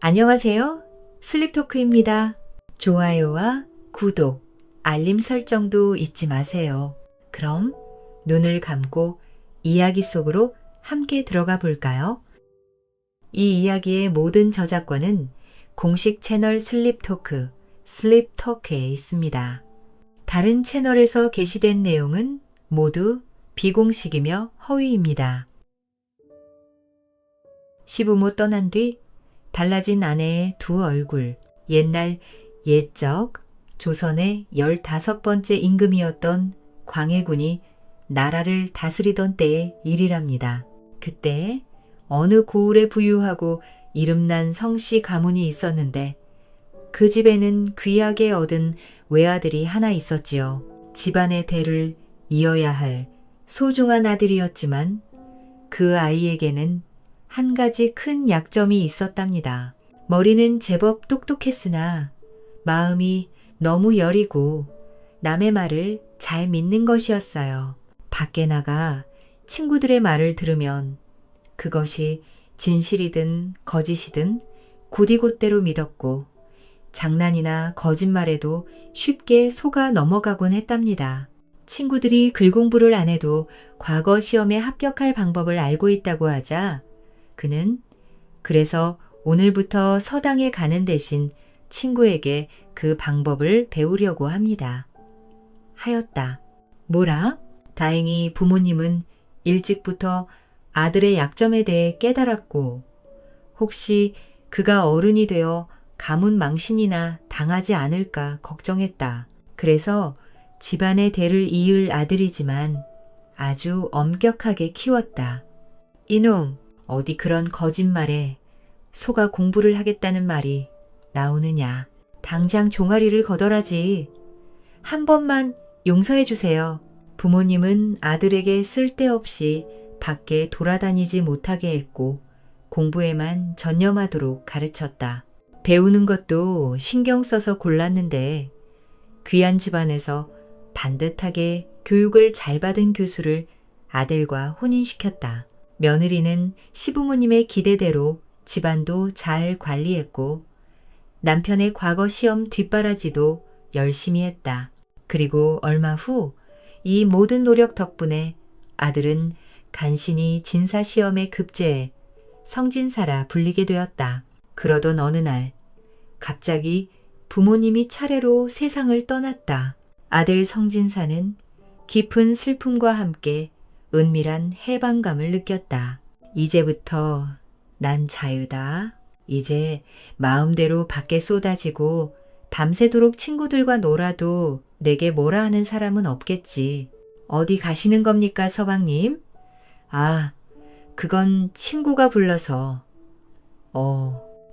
안녕하세요. 슬립토크입니다. 좋아요와 구독, 알림 설정도 잊지 마세요. 그럼 눈을 감고 이야기 속으로 함께 들어가 볼까요? 이 이야기의 모든 저작권은 공식 채널 슬립토크, 슬립토크에 있습니다. 다른 채널에서 게시된 내용은 모두 비공식이며 허위입니다. 시부모 떠난 뒤 달라진 아내의 두 얼굴, 옛날 옛적 조선의 15번째 임금이었던 광해군이 나라를 다스리던 때의 일이랍니다. 그때 어느 고을에 부유하고 이름난 성씨 가문이 있었는데 그 집에는 귀하게 얻은 외아들이 하나 있었지요. 집안의 대를 이어야 할 소중한 아들이었지만 그 아이에게는 한 가지 큰 약점이 있었답니다. 머리는 제법 똑똑했으나 마음이 너무 여리고 남의 말을 잘 믿는 것이었어요. 밖에 나가 친구들의 말을 들으면 그것이 진실이든 거짓이든 곧이곧대로 믿었고 장난이나 거짓말에도 쉽게 속아 넘어가곤 했답니다. 친구들이 글 공부를 안 해도 과거 시험에 합격할 방법을 알고 있다고 하자 그는 그래서 오늘부터 서당에 가는 대신 친구에게 그 방법을 배우려고 하였다. 뭐라? 다행히 부모님은 일찍부터 아들의 약점에 대해 깨달았고 혹시 그가 어른이 되어 가문 망신이나 당하지 않을까 걱정했다. 그래서 집안의 대를 이을 아들이지만 아주 엄격하게 키웠다. 이놈! 어디 그런 거짓말에 소가 공부를 하겠다는 말이 나오느냐. 당장 종아리를 거덜하지. 한 번만 용서해 주세요. 부모님은 아들에게 쓸데없이 밖에 돌아다니지 못하게 했고 공부에만 전념하도록 가르쳤다. 배우는 것도 신경 써서 골랐는데 귀한 집안에서 반듯하게 교육을 잘 받은 교수를 아들과 혼인시켰다. 며느리는 시부모님의 기대대로 집안도 잘 관리했고 남편의 과거 시험 뒷바라지도 열심히 했다. 그리고 얼마 후 이 모든 노력 덕분에 아들은 간신히 진사시험에 급제해 성진사라 불리게 되었다. 그러던 어느 날 갑자기 부모님이 차례로 세상을 떠났다. 아들 성진사는 깊은 슬픔과 함께 은밀한 해방감을 느꼈다. 이제부터 난 자유다. 이제 마음대로 밖에 쏟아지고 밤새도록 친구들과 놀아도 내게 뭐라 하는 사람은 없겠지. 어디 가시는 겁니까, 서방님? 아, 그건 친구가 불러서.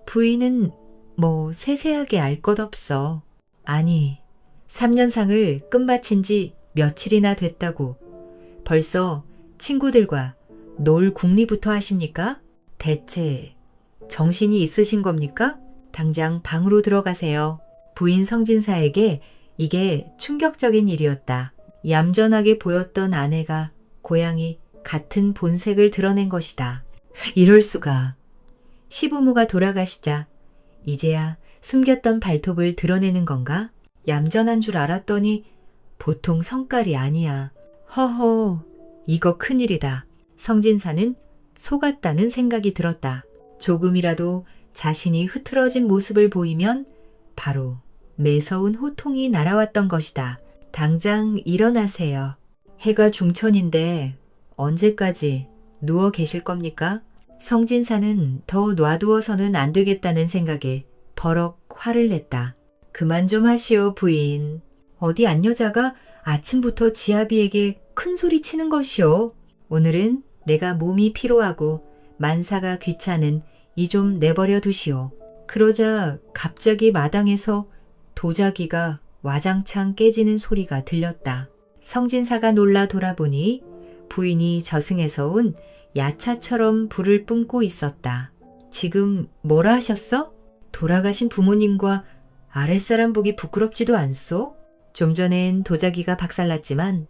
부인은 뭐 세세하게 알 것 없어. 아니, 3년상을 끝마친 지 며칠이나 됐다고. 벌써 친구들과 놀 궁리부터 하십니까? 대체 정신이 있으신 겁니까? 당장 방으로 들어가세요. 부인 성진사에게 이게 충격적인 일이었다. 얌전하게 보였던 아내가 고향이 같은 본색을 드러낸 것이다. 이럴 수가. 시부모가 돌아가시자 이제야 숨겼던 발톱을 드러내는 건가? 얌전한 줄 알았더니 보통 성깔이 아니야. 허허, 이거 큰일이다. 성진사는 속았다는 생각이 들었다. 조금이라도 자신이 흐트러진 모습을 보이면 바로 매서운 호통이 날아왔던 것이다. 당장 일어나세요. 해가 중천인데 언제까지 누워 계실 겁니까? 성진사는 더 놔두어서는 안 되겠다는 생각에 버럭 화를 냈다. 그만 좀 하시오, 부인. 어디 안여자가 아침부터 지아비에게 큰 소리 치는 것이오. 오늘은 내가 몸이 피로하고 만사가 귀찮은 이 좀 내버려 두시오. 그러자 갑자기 마당에서 도자기가 와장창 깨지는 소리가 들렸다. 성진사가 놀라 돌아보니 부인이 저승에서 온 야차처럼 불을 뿜고 있었다. 지금 뭐라 하셨어? 돌아가신 부모님과 아랫사람 보기 부끄럽지도 않소? 좀 전엔 도자기가 박살났지만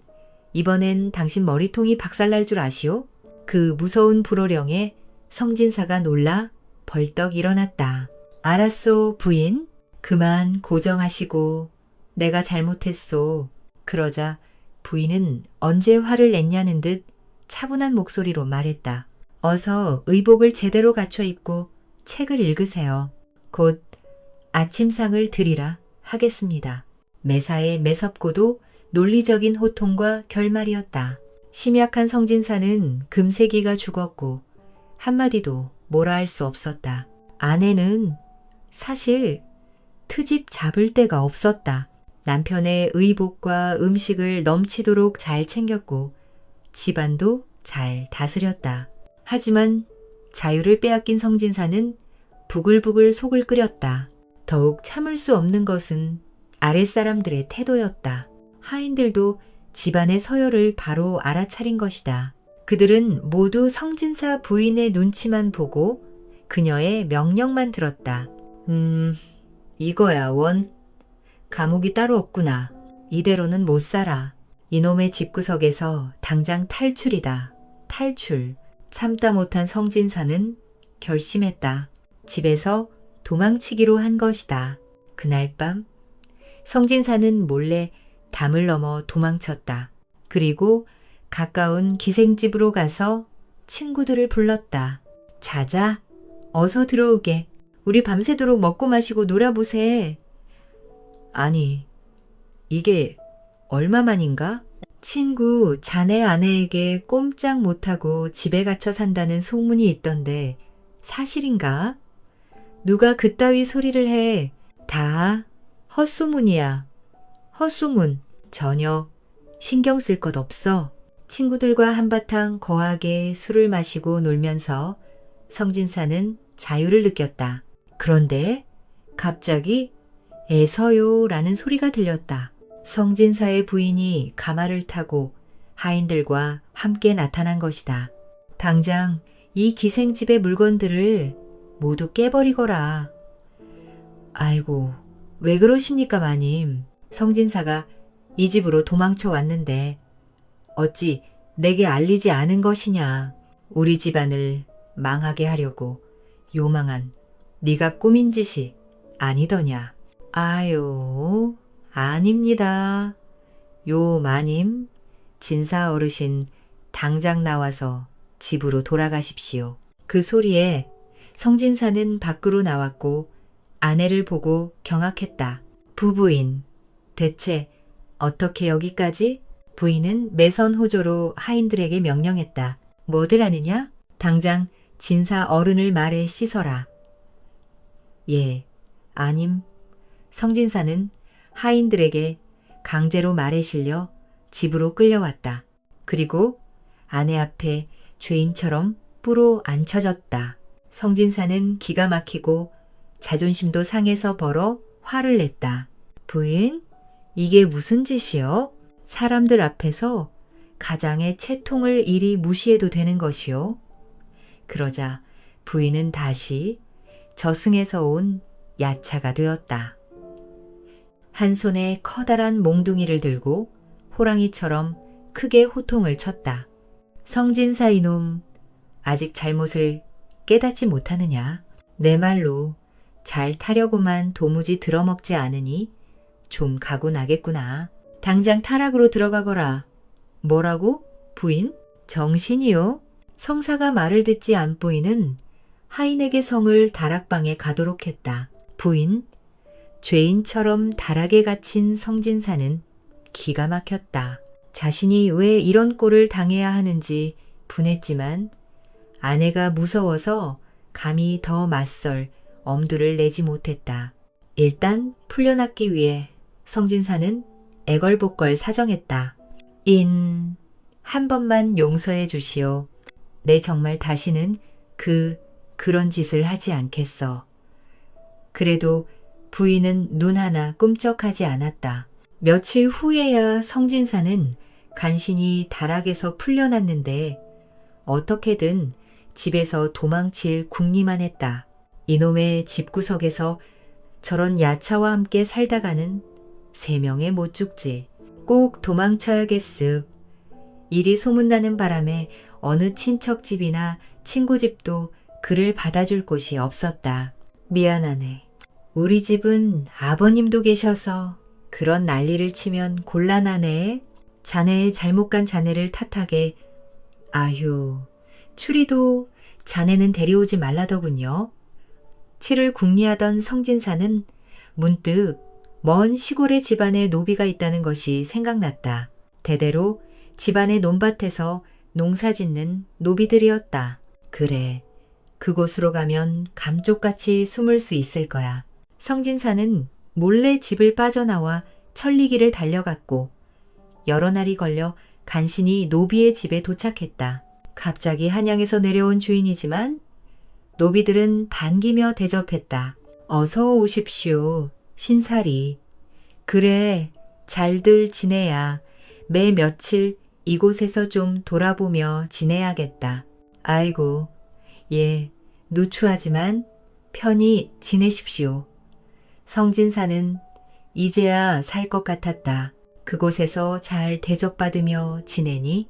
이번엔 당신 머리통이 박살날 줄 아시오? 그 무서운 불호령에 성진사가 놀라 벌떡 일어났다. 알았소, 부인. 그만 고정하시고 내가 잘못했소. 그러자 부인은 언제 화를 냈냐는 듯 차분한 목소리로 말했다. 어서 의복을 제대로 갖춰 입고 책을 읽으세요. 곧 아침상을 드리라 하겠습니다. 매사에 매섭고도 논리적인 호통과 결말이었다. 심약한 성진사는 금세기가 죽었고 한마디도 뭐라 할 수 없었다. 아내는 사실 트집 잡을 데가 없었다. 남편의 의복과 음식을 넘치도록 잘 챙겼고 집안도 잘 다스렸다. 하지만 자유를 빼앗긴 성진사는 부글부글 속을 끓였다. 더욱 참을 수 없는 것은 아랫사람들의 태도였다. 하인들도 집안의 서열을 바로 알아차린 것이다. 그들은 모두 성진사 부인의 눈치만 보고 그녀의 명령만 들었다. 이거야 원. 감옥이 따로 없구나. 이대로는 못 살아. 이놈의 집구석에서 당장 탈출이다. 탈출. 참다 못한 성진사는 결심했다. 집에서 도망치기로 한 것이다. 그날 밤 성진사는 몰래 담을 넘어 도망쳤다. 그리고 가까운 기생집으로 가서 친구들을 불렀다. 자자, 어서 들어오게. 우리 밤새도록 먹고 마시고 놀아보세. 아니, 이게 얼마만인가? 친구 자네 아내에게 꼼짝 못하고 집에 갇혀 산다는 소문이 있던데 사실인가? 누가 그따위 소리를 해. 다 헛소문이야. 헛소문. 전혀 신경 쓸 것 없어. 친구들과 한바탕 거하게 술을 마시고 놀면서 성진사는 자유를 느꼈다. 그런데 갑자기 애서요라는 소리가 들렸다. 성진사의 부인이 가마를 타고 하인들과 함께 나타난 것이다. 당장 이 기생집의 물건들을 모두 깨버리거라. 아이고, 왜 그러십니까 마님. 성진사가 이 집으로 도망쳐 왔는데 어찌 내게 알리지 않은 것이냐. 우리 집안을 망하게 하려고 요망한 네가 꾸민 짓이 아니더냐. 아유, 아닙니다. 요 마님, 진사 어르신 당장 나와서 집으로 돌아가십시오. 그 소리에 성진사는 밖으로 나왔고 아내를 보고 경악했다. 부부인, 대체 어떻게 여기까지? 부인은 매선호조로 하인들에게 명령했다. 뭐들 하느냐? 당장 진사 어른을 말에 씻어라. 예, 아님. 성진사는 하인들에게 강제로 말에 실려 집으로 끌려왔다. 그리고 아내 앞에 죄인처럼 뿔어 앉혀졌다. 성진사는 기가 막히고 자존심도 상해서 벌어 화를 냈다. 부인, 이게 무슨 짓이요? 사람들 앞에서 가장의 채통을 이리 무시해도 되는 것이요? 그러자 부인은 다시 저승에서 온 야차가 되었다. 한 손에 커다란 몽둥이를 들고 호랑이처럼 크게 호통을 쳤다. 성진사 이놈, 아직 잘못을 깨닫지 못하느냐? 내 말로 잘 타려고만 도무지 들어먹지 않으니 좀 가고 나겠구나. 당장 타락으로 들어가거라. 뭐라고? 부인? 정신이요? 성사가 말을 듣지 않보이는 하인에게 성을 다락방에 가도록 했다. 부인, 죄인처럼 다락에 갇힌 성진사는 기가 막혔다. 자신이 왜 이런 꼴을 당해야 하는지 분했지만 아내가 무서워서 감히 더 맞설 엄두를 내지 못했다. 일단 풀려났기 위해 성진사는 애걸복걸 사정했다. 한 번만 용서해 주시오. 내 정말 다시는 그런 짓을 하지 않겠어. 그래도 부인은 눈 하나 꿈쩍하지 않았다. 며칠 후에야 성진사는 간신히 다락에서 풀려났는데 어떻게든 집에서 도망칠 궁리만 했다. 이놈의 집구석에서 저런 야차와 함께 살다가는 3명에 못 죽지. 꼭 도망쳐야겠습. 일이 소문나는 바람에 어느 친척집이나 친구집도 그를 받아줄 곳이 없었다. 미안하네. 우리 집은 아버님도 계셔서 그런 난리를 치면 곤란하네. 자네의 잘못 간 자네를 탓하게. 아휴, 추리도 자네는 데려오지 말라더군요. 치를 궁리하던 성진사는 문득 먼 시골의 집안에 노비가 있다는 것이 생각났다. 대대로 집안의 논밭에서 농사 짓는 노비들이었다. 그래, 그곳으로 가면 감쪽같이 숨을 수 있을 거야. 성진사는 몰래 집을 빠져나와 천리길을 달려갔고 여러 날이 걸려 간신히 노비의 집에 도착했다. 갑자기 한양에서 내려온 주인이지만 노비들은 반기며 대접했다. 어서 오십시오, 신사리. 그래, 잘들 지내야. 매 며칠 이곳에서 좀 돌아보며 지내야겠다. 아이고, 예, 누추하지만 편히 지내십시오. 성진사는 이제야 살 것 같았다. 그곳에서 잘 대접받으며 지내니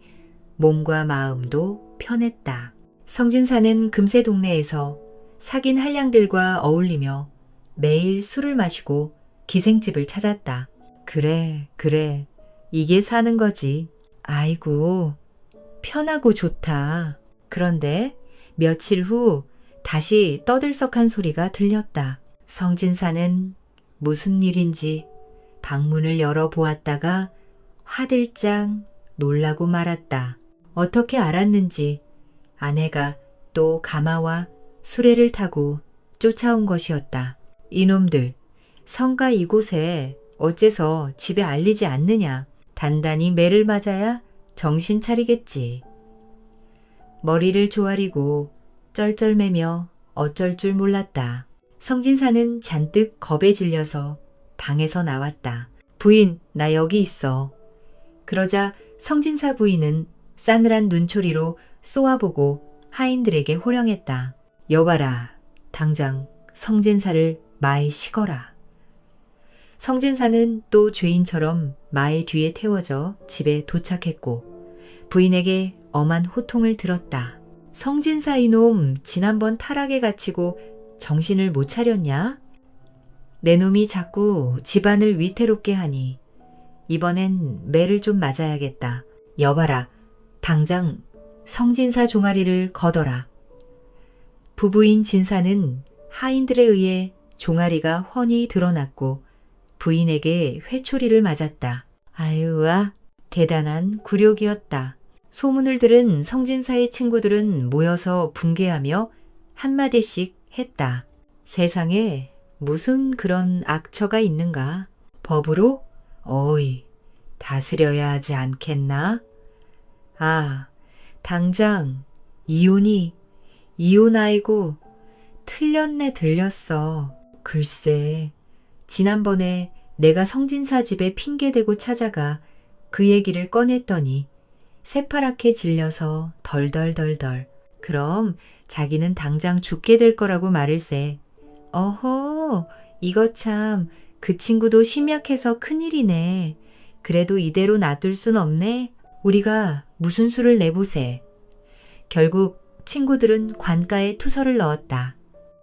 몸과 마음도 편했다. 성진사는 금세 동네에서 사귄 한량들과 어울리며 매일 술을 마시고 기생집을 찾았다. 그래, 그래. 이게 사는 거지. 아이고, 편하고 좋다. 그런데 며칠 후 다시 떠들썩한 소리가 들렸다. 성진사는 무슨 일인지 방문을 열어보았다가 화들짝 놀라고 말았다. 어떻게 알았는지 아내가 또 가마와 수레를 타고 쫓아온 것이었다. 이놈들, 성가 이곳에 어째서 집에 알리지 않느냐. 단단히 매를 맞아야 정신 차리겠지. 머리를 조아리고 쩔쩔매며 어쩔 줄 몰랐다. 성진사는 잔뜩 겁에 질려서 방에서 나왔다. 부인, 나 여기 있어. 그러자 성진사 부인은 싸늘한 눈초리로 쏘아보고 하인들에게 호령했다. 여봐라, 당장 성진사를 마에 시거라. 성진사는 또 죄인처럼 마의 뒤에 태워져 집에 도착했고 부인에게 엄한 호통을 들었다. 성진사 이놈, 지난번 타락에 갇히고 정신을 못 차렸냐? 내 놈이 자꾸 집안을 위태롭게 하니 이번엔 매를 좀 맞아야겠다. 여봐라, 당장 성진사 종아리를 걷어라. 부부인 진사는 하인들에 의해 종아리가 훤히 드러났고 부인에게 회초리를 맞았다. 아유와, 대단한 굴욕이었다. 소문을 들은 성진사의 친구들은 모여서 붕괴하며 한마디씩 했다. 세상에 무슨 그런 악처가 있는가? 법으로? 어이, 다스려야 하지 않겠나? 아, 당장 이혼아이고 틀렸네 들렸어. 글쎄, 지난번에 내가 성진사 집에 핑계대고 찾아가 그 얘기를 꺼냈더니 새파랗게 질려서 덜덜덜덜. 그럼 자기는 당장 죽게 될 거라고 말을세. 어허, 이거 참 그 친구도 심약해서 큰일이네. 그래도 이대로 놔둘 순 없네. 우리가 무슨 수를 내보세. 결국 친구들은 관가에 투서를 넣었다.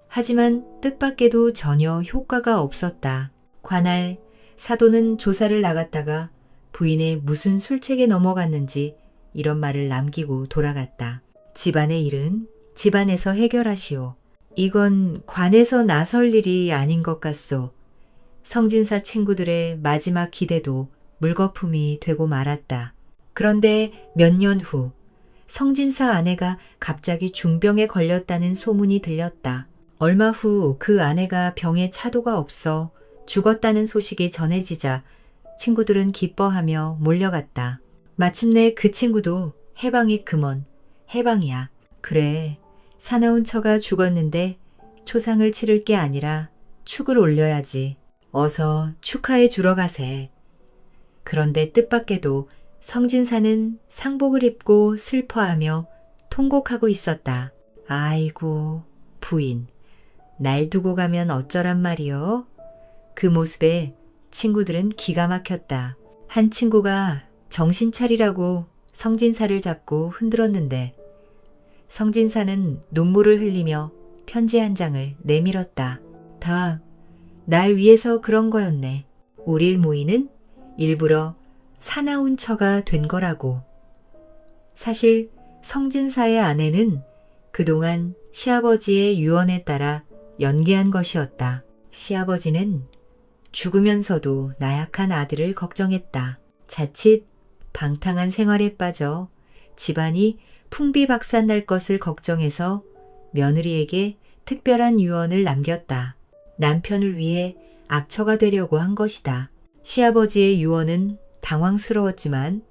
하지만 뜻밖에도 전혀 효과가 없었다. 관할 사도는 조사를 나갔다가 부인의 무슨 술책에 넘어갔는지 이런 말을 남기고 돌아갔다. 집안의 일은 집안에서 해결하시오. 이건 관에서 나설 일이 아닌 것 같소. 성진사 친구들의 마지막 기대도 물거품이 되고 말았다. 그런데 몇 년 후 성진사 아내가 갑자기 중병에 걸렸다는 소문이 들렸다. 얼마 후 그 아내가 병에 차도가 없어 죽었다는 소식이 전해지자 친구들은 기뻐하며 몰려갔다. 마침내 그 친구도 해방이 금원, 해방이야. 그래, 사나운 처가 죽었는데 초상을 치를 게 아니라 축을 올려야지. 어서 축하해 주러 가세. 그런데 뜻밖에도 성진사는 상복을 입고 슬퍼하며 통곡하고 있었다. 아이고, 부인, 날 두고 가면 어쩌란 말이요? 그 모습에 친구들은 기가 막혔다. 한 친구가 정신 차리라고 성진사를 잡고 흔들었는데 성진사는 눈물을 흘리며 편지 한 장을 내밀었다. 다 날 위해서 그런 거였네. 우릴 모이는 일부러 사나운 처가 된 거라고. 사실 성진사의 아내는 그동안 시아버지의 유언에 따라 연기한 것이었다. 시아버지는 죽으면서도 나약한 아들을 걱정했다. 자칫 방탕한 생활에 빠져 집안이 풍비박산날 것을 걱정해서 며느리에게 특별한 유언을 남겼다. 남편을 위해 악처가 되려고 한 것이다. 시아버지의 유언은 당황스러웠지만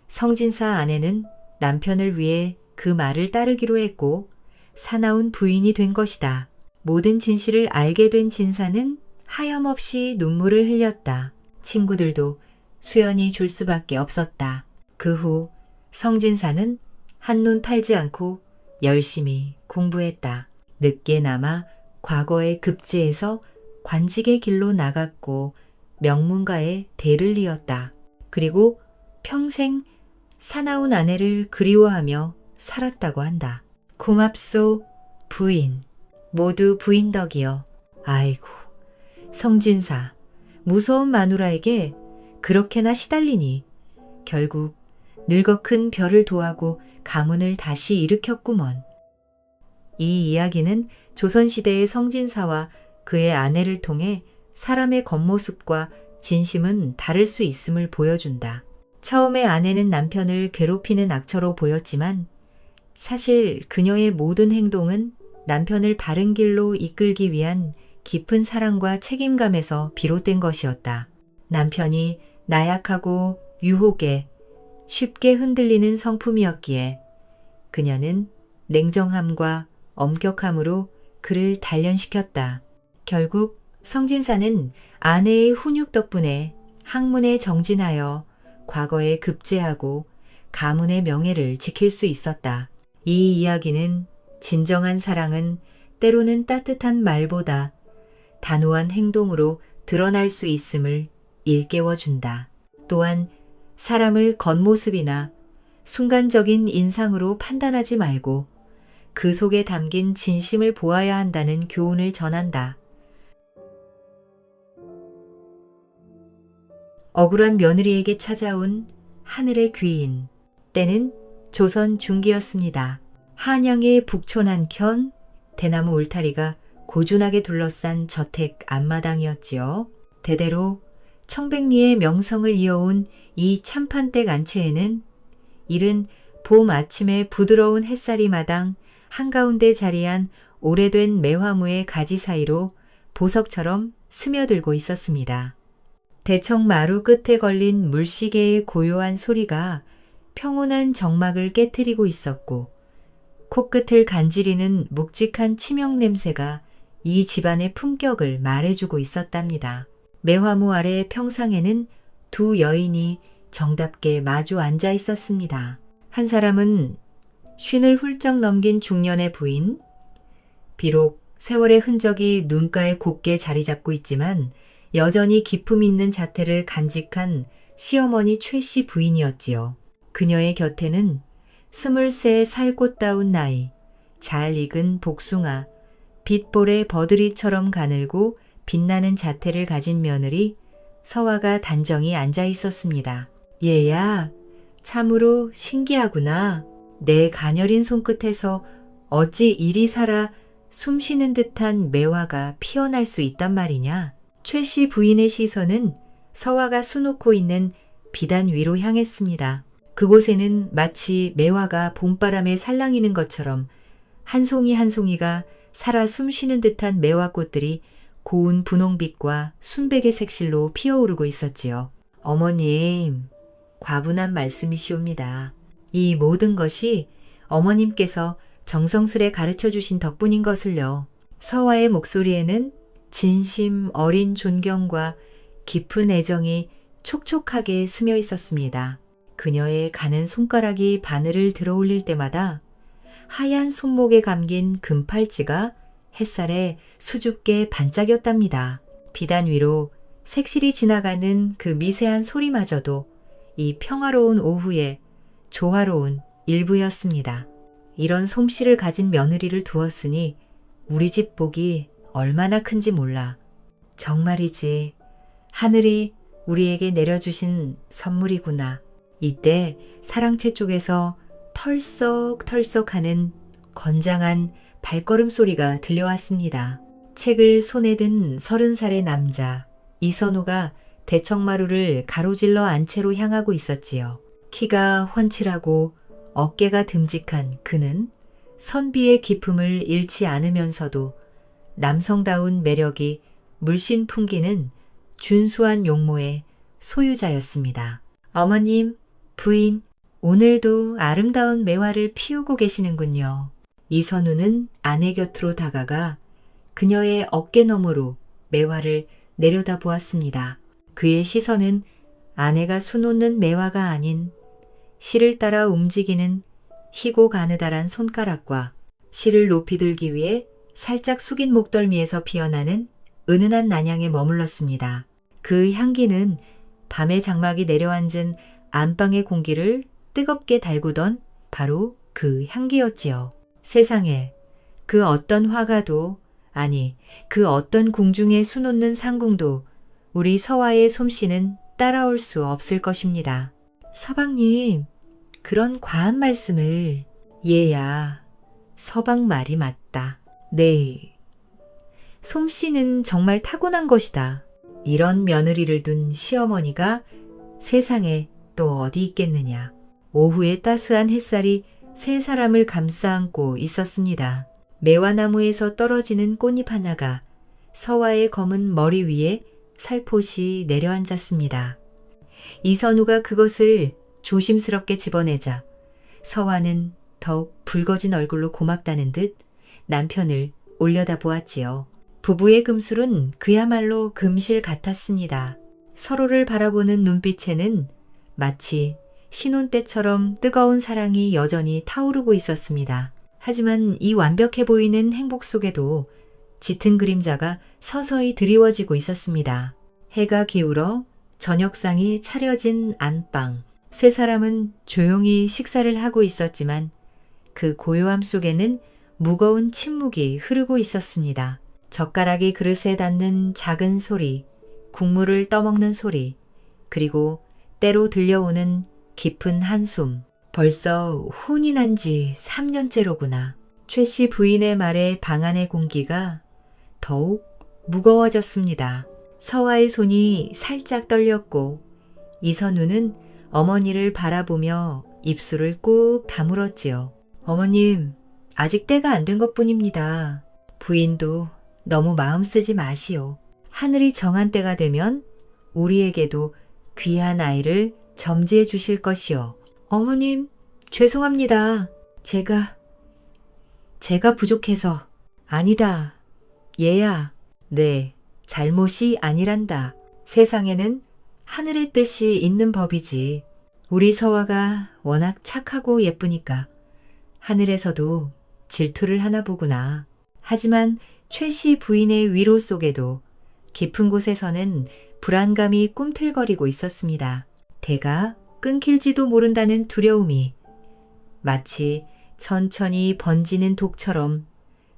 성진사 아내는 남편을 위해 그 말을 따르기로 했고 사나운 부인이 된 것이다. 모든 진실을 알게 된 진사는 하염없이 눈물을 흘렸다. 친구들도 수연이 줄 수밖에 없었다. 그 후 성진사는 한눈 팔지 않고 열심히 공부했다. 늦게나마 과거에 급제해서 관직의 길로 나갔고 명문가의 대를 이었다. 그리고 평생 사나운 아내를 그리워하며 살았다고 한다. 고맙소 부인. 모두 부인 덕이여. 아이고 성진사 무서운 마누라에게 그렇게나 시달리니 결국 늙어 큰 별을 도하고 가문을 다시 일으켰구먼. 이 이야기는 조선시대의 성진사와 그의 아내를 통해 사람의 겉모습과 진심은 다를 수 있음을 보여준다. 처음에 아내는 남편을 괴롭히는 악처로 보였지만 사실 그녀의 모든 행동은 남편을 바른 길로 이끌기 위한 깊은 사랑과 책임감에서 비롯된 것이었다. 남편이 나약하고 유혹에 쉽게 흔들리는 성품이었기에 그녀는 냉정함과 엄격함으로 그를 단련시켰다. 결국 성진사는 아내의 훈육 덕분에 학문에 정진하여 과거에 급제하고 가문의 명예를 지킬 수 있었다. 이 이야기는 진정한 사랑은 때로는 따뜻한 말보다 단호한 행동으로 드러날 수 있음을 일깨워준다. 또한 사람을 겉모습이나 순간적인 인상으로 판단하지 말고 그 속에 담긴 진심을 보아야 한다는 교훈을 전한다. 억울한 며느리에게 찾아온 하늘의 귀인. 때는 조선 중기였습니다. 한양의 북촌 한켠 대나무 울타리가 고준하게 둘러싼 저택 앞마당이었지요. 대대로 청백리의 명성을 이어온 이 참판댁 안채에는 이른 봄 아침의 부드러운 햇살이 마당 한가운데 자리한 오래된 매화무의 가지 사이로 보석처럼 스며들고 있었습니다. 대청 마루 끝에 걸린 물시계의 고요한 소리가 평온한 정막을 깨트리고 있었고 코끝을 간지리는 묵직한 치명 냄새가 이 집안의 품격을 말해주고 있었답니다. 매화무 아래 평상에는 두 여인이 정답게 마주 앉아 있었습니다. 한 사람은 쉰을 훌쩍 넘긴 중년의 부인, 비록 세월의 흔적이 눈가에 곱게 자리 잡고 있지만 여전히 기품 있는 자태를 간직한 시어머니 최씨 부인이었지요. 그녀의 곁에는 23의 살꽃다운 나이, 잘 익은 복숭아, 빛볼의 버드리처럼 가늘고 빛나는 자태를 가진 며느리 서화가 단정히 앉아 있었습니다. 얘야, 참으로 신기하구나. 내 가녀린 손끝에서 어찌 이리 살아 숨쉬는 듯한 매화가 피어날 수 있단 말이냐. 최씨 부인의 시선은 서화가 수놓고 있는 비단 위로 향했습니다. 그곳에는 마치 매화가 봄바람에 살랑이는 것처럼 한 송이 한 송이가 살아 숨쉬는 듯한 매화꽃들이 고운 분홍빛과 순백의 색실로 피어오르고 있었지요. 어머님, 과분한 말씀이시옵니다. 이 모든 것이 어머님께서 정성스레 가르쳐 주신 덕분인 것을요. 서화의 목소리에는 진심 어린 존경과 깊은 애정이 촉촉하게 스며 있었습니다. 그녀의 가는 손가락이 바늘을 들어올릴 때마다 하얀 손목에 감긴 금팔찌가 햇살에 수줍게 반짝였답니다. 비단 위로 색실이 지나가는 그 미세한 소리마저도 이 평화로운 오후에 조화로운 일부였습니다. 이런 솜씨를 가진 며느리를 두었으니 우리 집 복이 얼마나 큰지 몰라. 정말이지. 하늘이 우리에게 내려주신 선물이구나. 이때 사랑채 쪽에서 털썩털썩 하는 건장한 발걸음 소리가 들려왔습니다. 책을 손에 든 30살의 남자 이선우가 대청마루를 가로질러 안채로 향하고 있었지요. 키가 훤칠하고 어깨가 듬직한 그는 선비의 기품을 잃지 않으면서도 남성다운 매력이 물씬 풍기는 준수한 용모의 소유자였습니다. 어머님, 부인, 오늘도 아름다운 매화를 피우고 계시는군요. 이선우는 아내 곁으로 다가가 그녀의 어깨 너머로 매화를 내려다보았습니다. 그의 시선은 아내가 수놓는 매화가 아닌 실을 따라 움직이는 희고 가느다란 손가락과 실을 높이 들기 위해 살짝 숙인 목덜미에서 피어나는 은은한 난향에 머물렀습니다. 그 향기는 밤의 장막이 내려앉은 안방의 공기를 뜨겁게 달구던 바로 그 향기였지요. 세상에 그 어떤 화가도 아니 그 어떤 궁중에 수놓는 상궁도 우리 서화의 솜씨는 따라올 수 없을 것입니다. 서방님, 그런 과한 말씀을. 얘야, 서방 말이 맞다. 네, 솜씨는 정말 타고난 것이다. 이런 며느리를 둔 시어머니가 세상에 또 어디 있겠느냐. 오후의 따스한 햇살이 세 사람을 감싸안고 있었습니다. 매화나무에서 떨어지는 꽃잎 하나가 서화의 검은 머리 위에 살포시 내려앉았습니다. 이선우가 그것을 조심스럽게 집어내자 서화는 더욱 붉어진 얼굴로 고맙다는 듯 남편을 올려다보았지요. 부부의 금술은 그야말로 금실 같았습니다. 서로를 바라보는 눈빛에는 마치 신혼 때처럼 뜨거운 사랑이 여전히 타오르고 있었습니다. 하지만 이 완벽해 보이는 행복 속에도 짙은 그림자가 서서히 드리워지고 있었습니다. 해가 기울어 저녁상이 차려진 안방. 세 사람은 조용히 식사를 하고 있었지만 그 고요함 속에는 무거운 침묵이 흐르고 있었습니다. 젓가락이 그릇에 닿는 작은 소리, 국물을 떠먹는 소리, 그리고 때로 들려오는 깊은 한숨. 벌써 혼이 난 지 3년째로구나. 최 씨 부인의 말에 방 안의 공기가 더욱 무거워졌습니다. 서화의 손이 살짝 떨렸고 이선우는 어머니를 바라보며 입술을 꾹 다물었지요. 어머님, 아직 때가 안 된 것뿐입니다. 부인도 너무 마음 쓰지 마시오. 하늘이 정한 때가 되면 우리에게도 귀한 아이를 점지해 주실 것이오. 어머님, 죄송합니다. 제가 부족해서. 아니다. 얘야. 네, 잘못이 아니란다. 세상에는 하늘의 뜻이 있는 법이지. 우리 서화가 워낙 착하고 예쁘니까 하늘에서도 질투를 하나 보구나. 하지만 최 씨 부인의 위로 속에도 깊은 곳에서는 불안감이 꿈틀거리고 있었습니다. 대가 끊길지도 모른다는 두려움이 마치 천천히 번지는 독처럼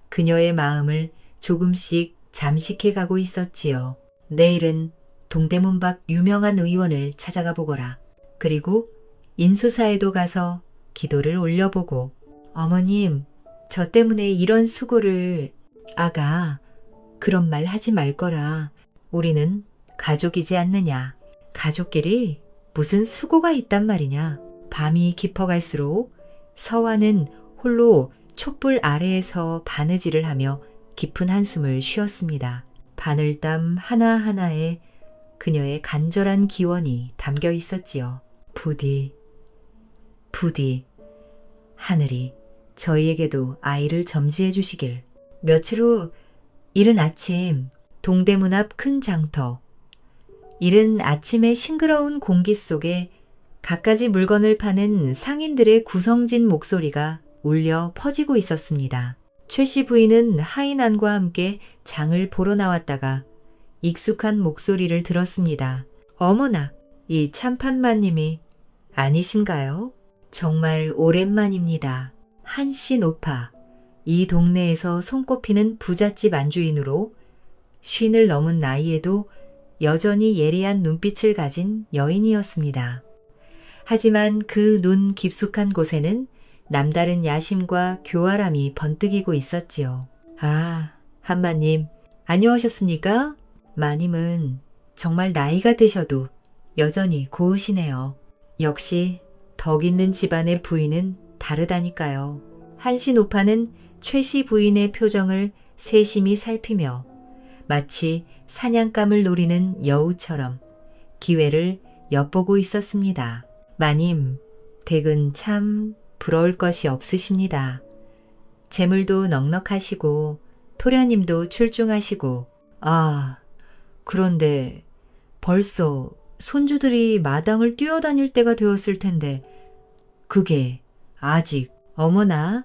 그녀의 마음을 조금씩 잠식해 가고 있었지요. 내일은 동대문 밖 유명한 의원을 찾아가 보거라. 그리고 인수사에도 가서 기도를 올려보고. 어머님, 저 때문에 이런 수고를. 아가, 그런 말 하지 말거라. 우리는 가족이지 않느냐. 가족끼리 무슨 수고가 있단 말이냐. 밤이 깊어갈수록 서화는 홀로 촛불 아래에서 바느질을 하며 깊은 한숨을 쉬었습니다. 바늘땀 하나하나에 그녀의 간절한 기원이 담겨 있었지요. 부디 하늘이 저희에게도 아이를 점지해 주시길. 며칠 후 이른 아침 동대문 앞 큰 장터. 이른 아침의 싱그러운 공기 속에 갖가지 물건을 파는 상인들의 구성진 목소리가 울려 퍼지고 있었습니다. 최 씨 부인은 하인안과 함께 장을 보러 나왔다가 익숙한 목소리를 들었습니다. 어머나, 이 참판마님이 아니신가요? 정말 오랜만입니다. 한씨 노파, 이 동네에서 손꼽히는 부잣집 안주인으로 50을 넘은 나이에도 여전히 예리한 눈빛을 가진 여인이었습니다. 하지만 그 눈 깊숙한 곳에는 남다른 야심과 교활함이 번뜩이고 있었지요. 아, 한마님, 안녕하셨습니까? 마님은 정말 나이가 드셔도 여전히 고우시네요. 역시 덕 있는 집안의 부인은 다르다니까요. 한신 오파는 최씨 부인의 표정을 세심히 살피며 마치 사냥감을 노리는 여우처럼 기회를 엿보고 있었습니다. 마님, 댁은 참 부러울 것이 없으십니다. 재물도 넉넉하시고 토려님도 출중하시고 그런데 벌써 손주들이 마당을 뛰어다닐 때가 되었을 텐데 그게 아직 어머나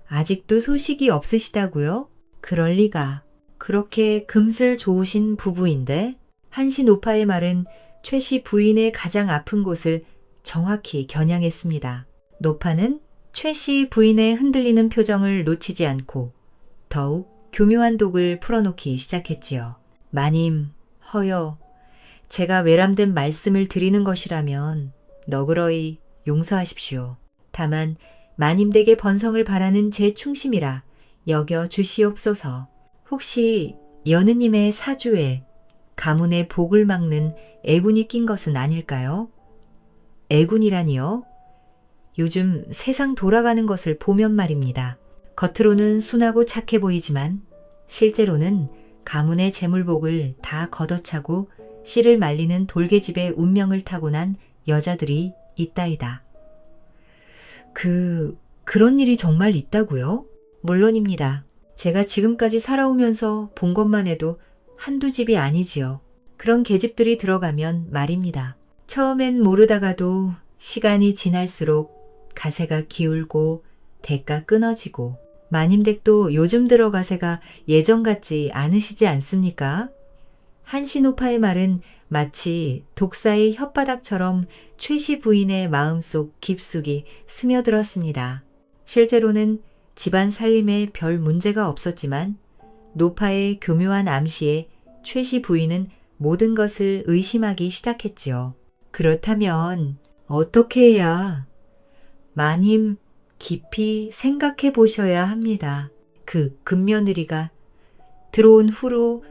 아직도 소식이 없으시다고요? 그럴 리가. 그렇게 금슬 좋으신 부부인데 한신 오파의 말은 최씨 부인의 가장 아픈 곳을 정확히 겨냥했습니다. 노파는 최씨 부인의 흔들리는 표정을 놓치지 않고 더욱 교묘한 독을 풀어놓기 시작했지요. 마님, 허여 제가 외람된 말씀을 드리는 것이라면 너그러이 용서하십시오. 다만 마님 댁의 번성을 바라는 제 충심이라 여겨 주시옵소서. 혹시 여느님의 사주에 가문의 복을 막는 애군이 낀 것은 아닐까요? 애군이라니요? 요즘 세상 돌아가는 것을 보면 말입니다. 겉으로는 순하고 착해 보이지만 실제로는 가문의 재물복을 다 걷어차고 씨를 말리는 돌개집의 운명을 타고난 여자들이 있다이다. 그런 일이 정말 있다고요? 물론입니다. 제가 지금까지 살아오면서 본 것만 해도 한두 집이 아니지요. 그런 계집들이 들어가면 말입니다. 처음엔 모르다가도 시간이 지날수록 가세가 기울고 대가 끊어지고 마님댁도 요즘 들어 가세가 예전 같지 않으시지 않습니까? 한신오파의 말은 마치 독사의 혓바닥처럼 최씨 부인의 마음속 깊숙이 스며들었습니다. 실제로는 집안 살림에 별 문제가 없었지만 노파의 교묘한 암시에 최씨 부인은 모든 것을 의심하기 시작했지요. 그렇다면 어떻게 해야? 마님 깊이 생각해 보셔야 합니다. 그 금며느리가 들어온 후로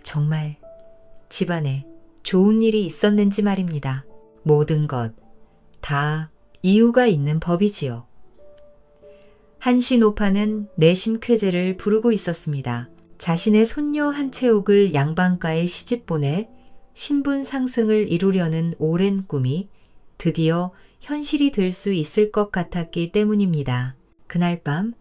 정말 집안에 좋은 일이 있었는지 말입니다. 모든 것 다 이유가 있는 법이지요. 한신오파는 내심 쾌재를 부르고 있었습니다. 자신의 손녀 한채옥을 양반가에 시집보내 신분 상승을 이루려는 오랜 꿈이 드디어 현실이 될 수 있을 것 같았기 때문입니다. 그날 밤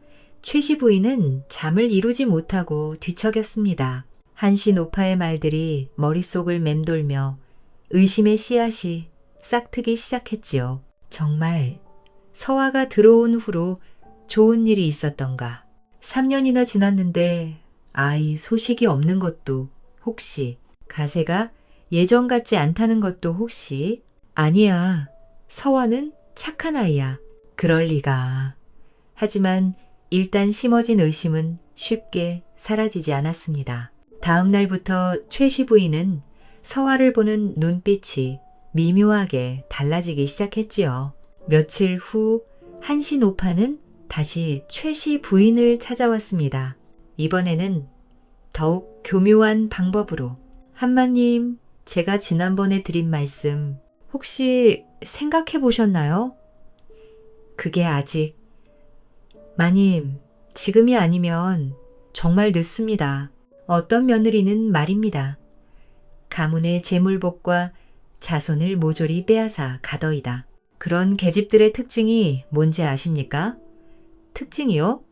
최씨 부인은 잠을 이루지 못하고 뒤척였습니다. 한신오파의 말들이 머릿속을 맴돌며 의심의 씨앗이 싹트기 시작했지요. 정말 서화가 들어온 후로 좋은 일이 있었던가. 3년이나 지났는데 아이 소식이 없는 것도 혹시, 가세가 예전 같지 않다는 것도 혹시. 아니야, 서화는 착한 아이야. 그럴 리가. 하지만 일단 심어진 의심은 쉽게 사라지지 않았습니다. 다음 날부터 최씨 부인은 서화를 보는 눈빛이 미묘하게 달라지기 시작했지요. 며칠 후 한신오파는 다시 최씨 부인을 찾아왔습니다. 이번에는 더욱 교묘한 방법으로. 한마님, 제가 지난번에 드린 말씀 혹시 생각해 보셨나요? 그게 아직. 마님, 지금이 아니면 정말 늦습니다. 어떤 며느리는 말입니다. 가문의 재물복과 자손을 모조리 빼앗아 가더이다. 그런 계집들의 특징이 뭔지 아십니까? 특징이요?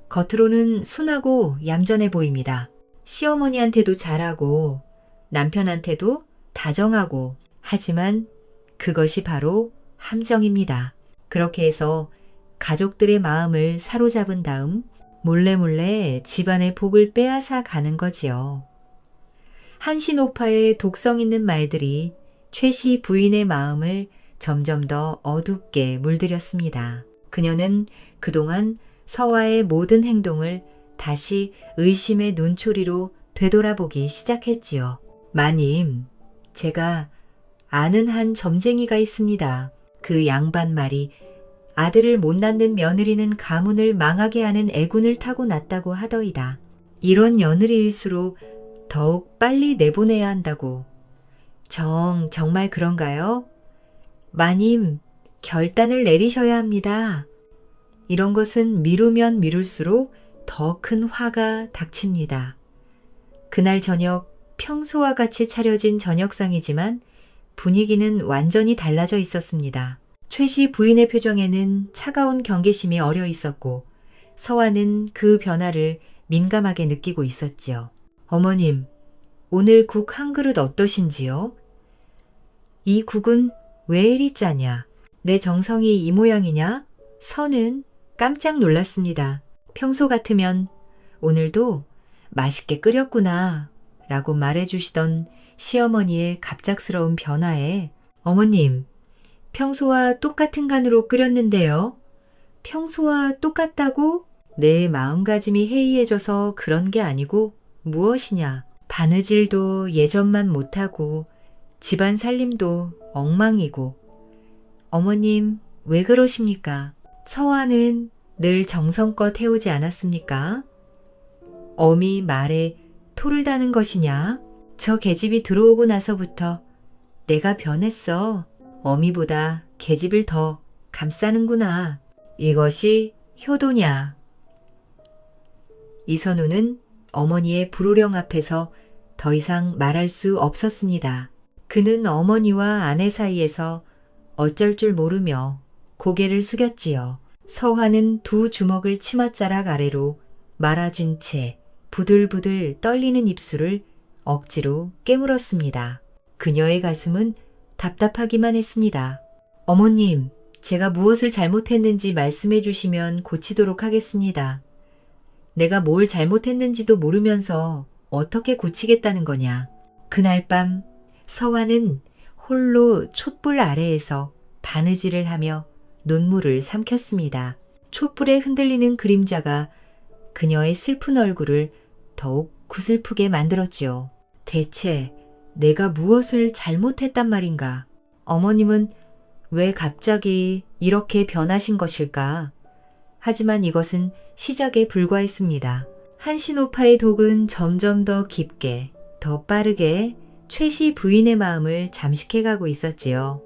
겉으로는 순하고 얌전해 보입니다. 시어머니한테도 잘하고 남편한테도 다정하고. 하지만 그것이 바로 함정입니다. 그렇게 해서 가족들의 마음을 사로잡은 다음 몰래 집안의 복을 빼앗아 가는 거지요. 한신오파의 독성 있는 말들이 최씨 부인의 마음을 점점 더 어둡게 물들였습니다. 그녀는 그동안 서화의 모든 행동을 다시 의심의 눈초리로 되돌아보기 시작했지요. 마님, 제가 아는 한 점쟁이가 있습니다. 그 양반 말이 아들을 못 낳는 며느리는 가문을 망하게 하는 애군을 타고 났다고 하더이다. 이런 며느리일수록 더욱 빨리 내보내야 한다고. 정말 그런가요? 마님, 결단을 내리셔야 합니다. 이런 것은 미루면 미룰수록 더 큰 화가 닥칩니다. 그날 저녁 평소와 같이 차려진 저녁상이지만 분위기는 완전히 달라져 있었습니다. 최 씨 부인의 표정에는 차가운 경계심이 어려 있었고 서화는 그 변화를 민감하게 느끼고 있었지요. 어머님, 오늘 국 한 그릇 어떠신지요? 이 국은 왜 이리 짜냐? 내 정성이 이 모양이냐? 선은 깜짝 놀랐습니다. 평소 같으면 오늘도 맛있게 끓였구나 라고 말해주시던 시어머니의 갑작스러운 변화에 어머님, 평소와 똑같은 간으로 끓였는데요. 평소와 똑같다고? 내 마음가짐이 해이해져서 그런 게 아니고 무엇이냐? 바느질도 예전만 못하고 집안 살림도 엉망이고. 어머님, 왜 그러십니까? 서화는 늘 정성껏 해오지 않았습니까? 어미 말에 토를 다는 것이냐? 저 계집이 들어오고 나서부터 내가 변했어. 어미보다 계집을 더 감싸는구나. 이것이 효도냐? 이선우는 어머니의 불호령 앞에서 더 이상 말할 수 없었습니다. 그는 어머니와 아내 사이에서 어쩔 줄 모르며 고개를 숙였지요. 서화는 두 주먹을 치맛자락 아래로 말아준 채 부들부들 떨리는 입술을 억지로 깨물었습니다. 그녀의 가슴은 답답하기만 했습니다. 어머님, 제가 무엇을 잘못했는지 말씀해 주시면 고치도록 하겠습니다. 내가 뭘 잘못했는지도 모르면서 어떻게 고치겠다는 거냐. 그날 밤 서화는 홀로 촛불 아래에서 바느질을 하며 눈물을 삼켰습니다. 촛불에 흔들리는 그림자가 그녀의 슬픈 얼굴을 더욱 구슬프게 만들었지요. 대체 내가 무엇을 잘못했단 말인가? 어머님은 왜 갑자기 이렇게 변하신 것일까? 하지만 이것은 시작에 불과했습니다. 한신오파의 독은 점점 더 깊게, 더 빠르게 최 씨 부인의 마음을 잠식해가고 있었지요.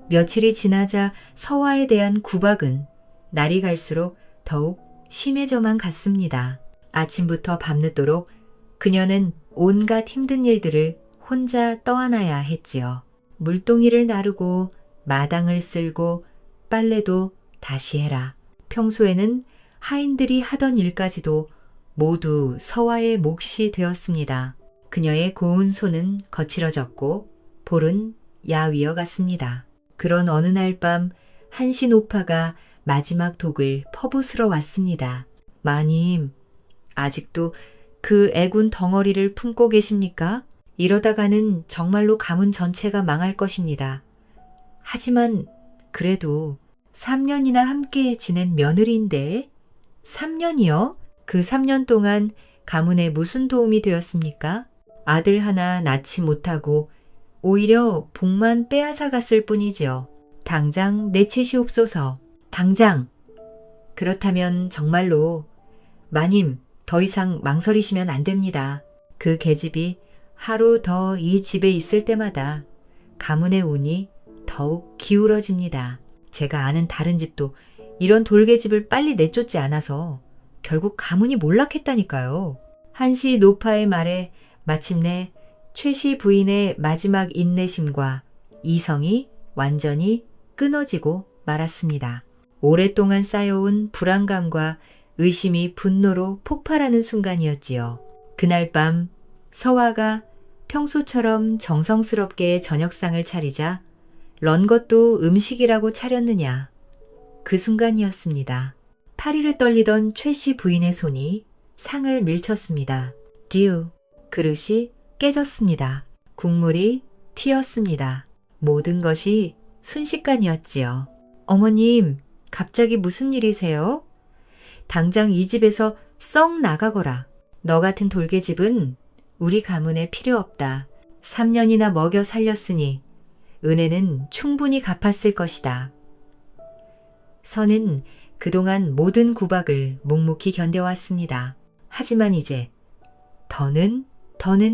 며칠이 지나자 서화에 대한 구박은 날이 갈수록 더욱 심해져만 갔습니다. 아침부터 밤늦도록 그녀는 온갖 힘든 일들을 혼자 떠안아야 했지요. 물동이를 나르고 마당을 쓸고 빨래도 다시 해라. 평소에는 하인들이 하던 일까지도 모두 서화의 몫이 되었습니다. 그녀의 고운 손은 거칠어졌고 볼은 야위어 갔습니다. 그런 어느 날 밤 한신오파가 마지막 독을 퍼부스러 왔습니다. 마님, 아직도 그 애군 덩어리를 품고 계십니까? 이러다가는 정말로 가문 전체가 망할 것입니다. 하지만 그래도 3년이나 함께 지낸 며느리인데 3년이요? 그 3년 동안 가문에 무슨 도움이 되었습니까? 아들 하나 낳지 못하고 오히려 복만 빼앗아 갔을 뿐이지요. 당장 내치시옵소서. 당장! 그렇다면 정말로 마님, 더 이상 망설이시면 안 됩니다. 그 계집이 하루 더 이 집에 있을 때마다 가문의 운이 더욱 기울어집니다. 제가 아는 다른 집도 이런 돌계집을 빨리 내쫓지 않아서 결국 가문이 몰락했다니까요. 한시 노파의 말에 마침내 최 씨 부인의 마지막 인내심과 이성이 완전히 끊어지고 말았습니다. 오랫동안 쌓여온 불안감과 의심이 분노로 폭발하는 순간이었지요. 그날 밤 서화가 평소처럼 정성스럽게 저녁상을 차리자 런 것도 음식이라고 차렸느냐. 그 순간이었습니다. 파리를 떨리던 최 씨 부인의 손이 상을 밀쳤습니다. 듀, 그릇이 깨졌습니다. 국물이 튀었습니다. 모든 것이 순식간이었지요. 어머님, 갑자기 무슨 일이세요? 당장 이 집에서 썩 나가거라. 너 같은 돌개집은 우리 가문에 필요 없다. 3년이나 먹여 살렸으니 은혜는 충분히 갚았을 것이다. 선은 그동안 모든 구박을 묵묵히 견뎌왔습니다. 하지만 이제 더는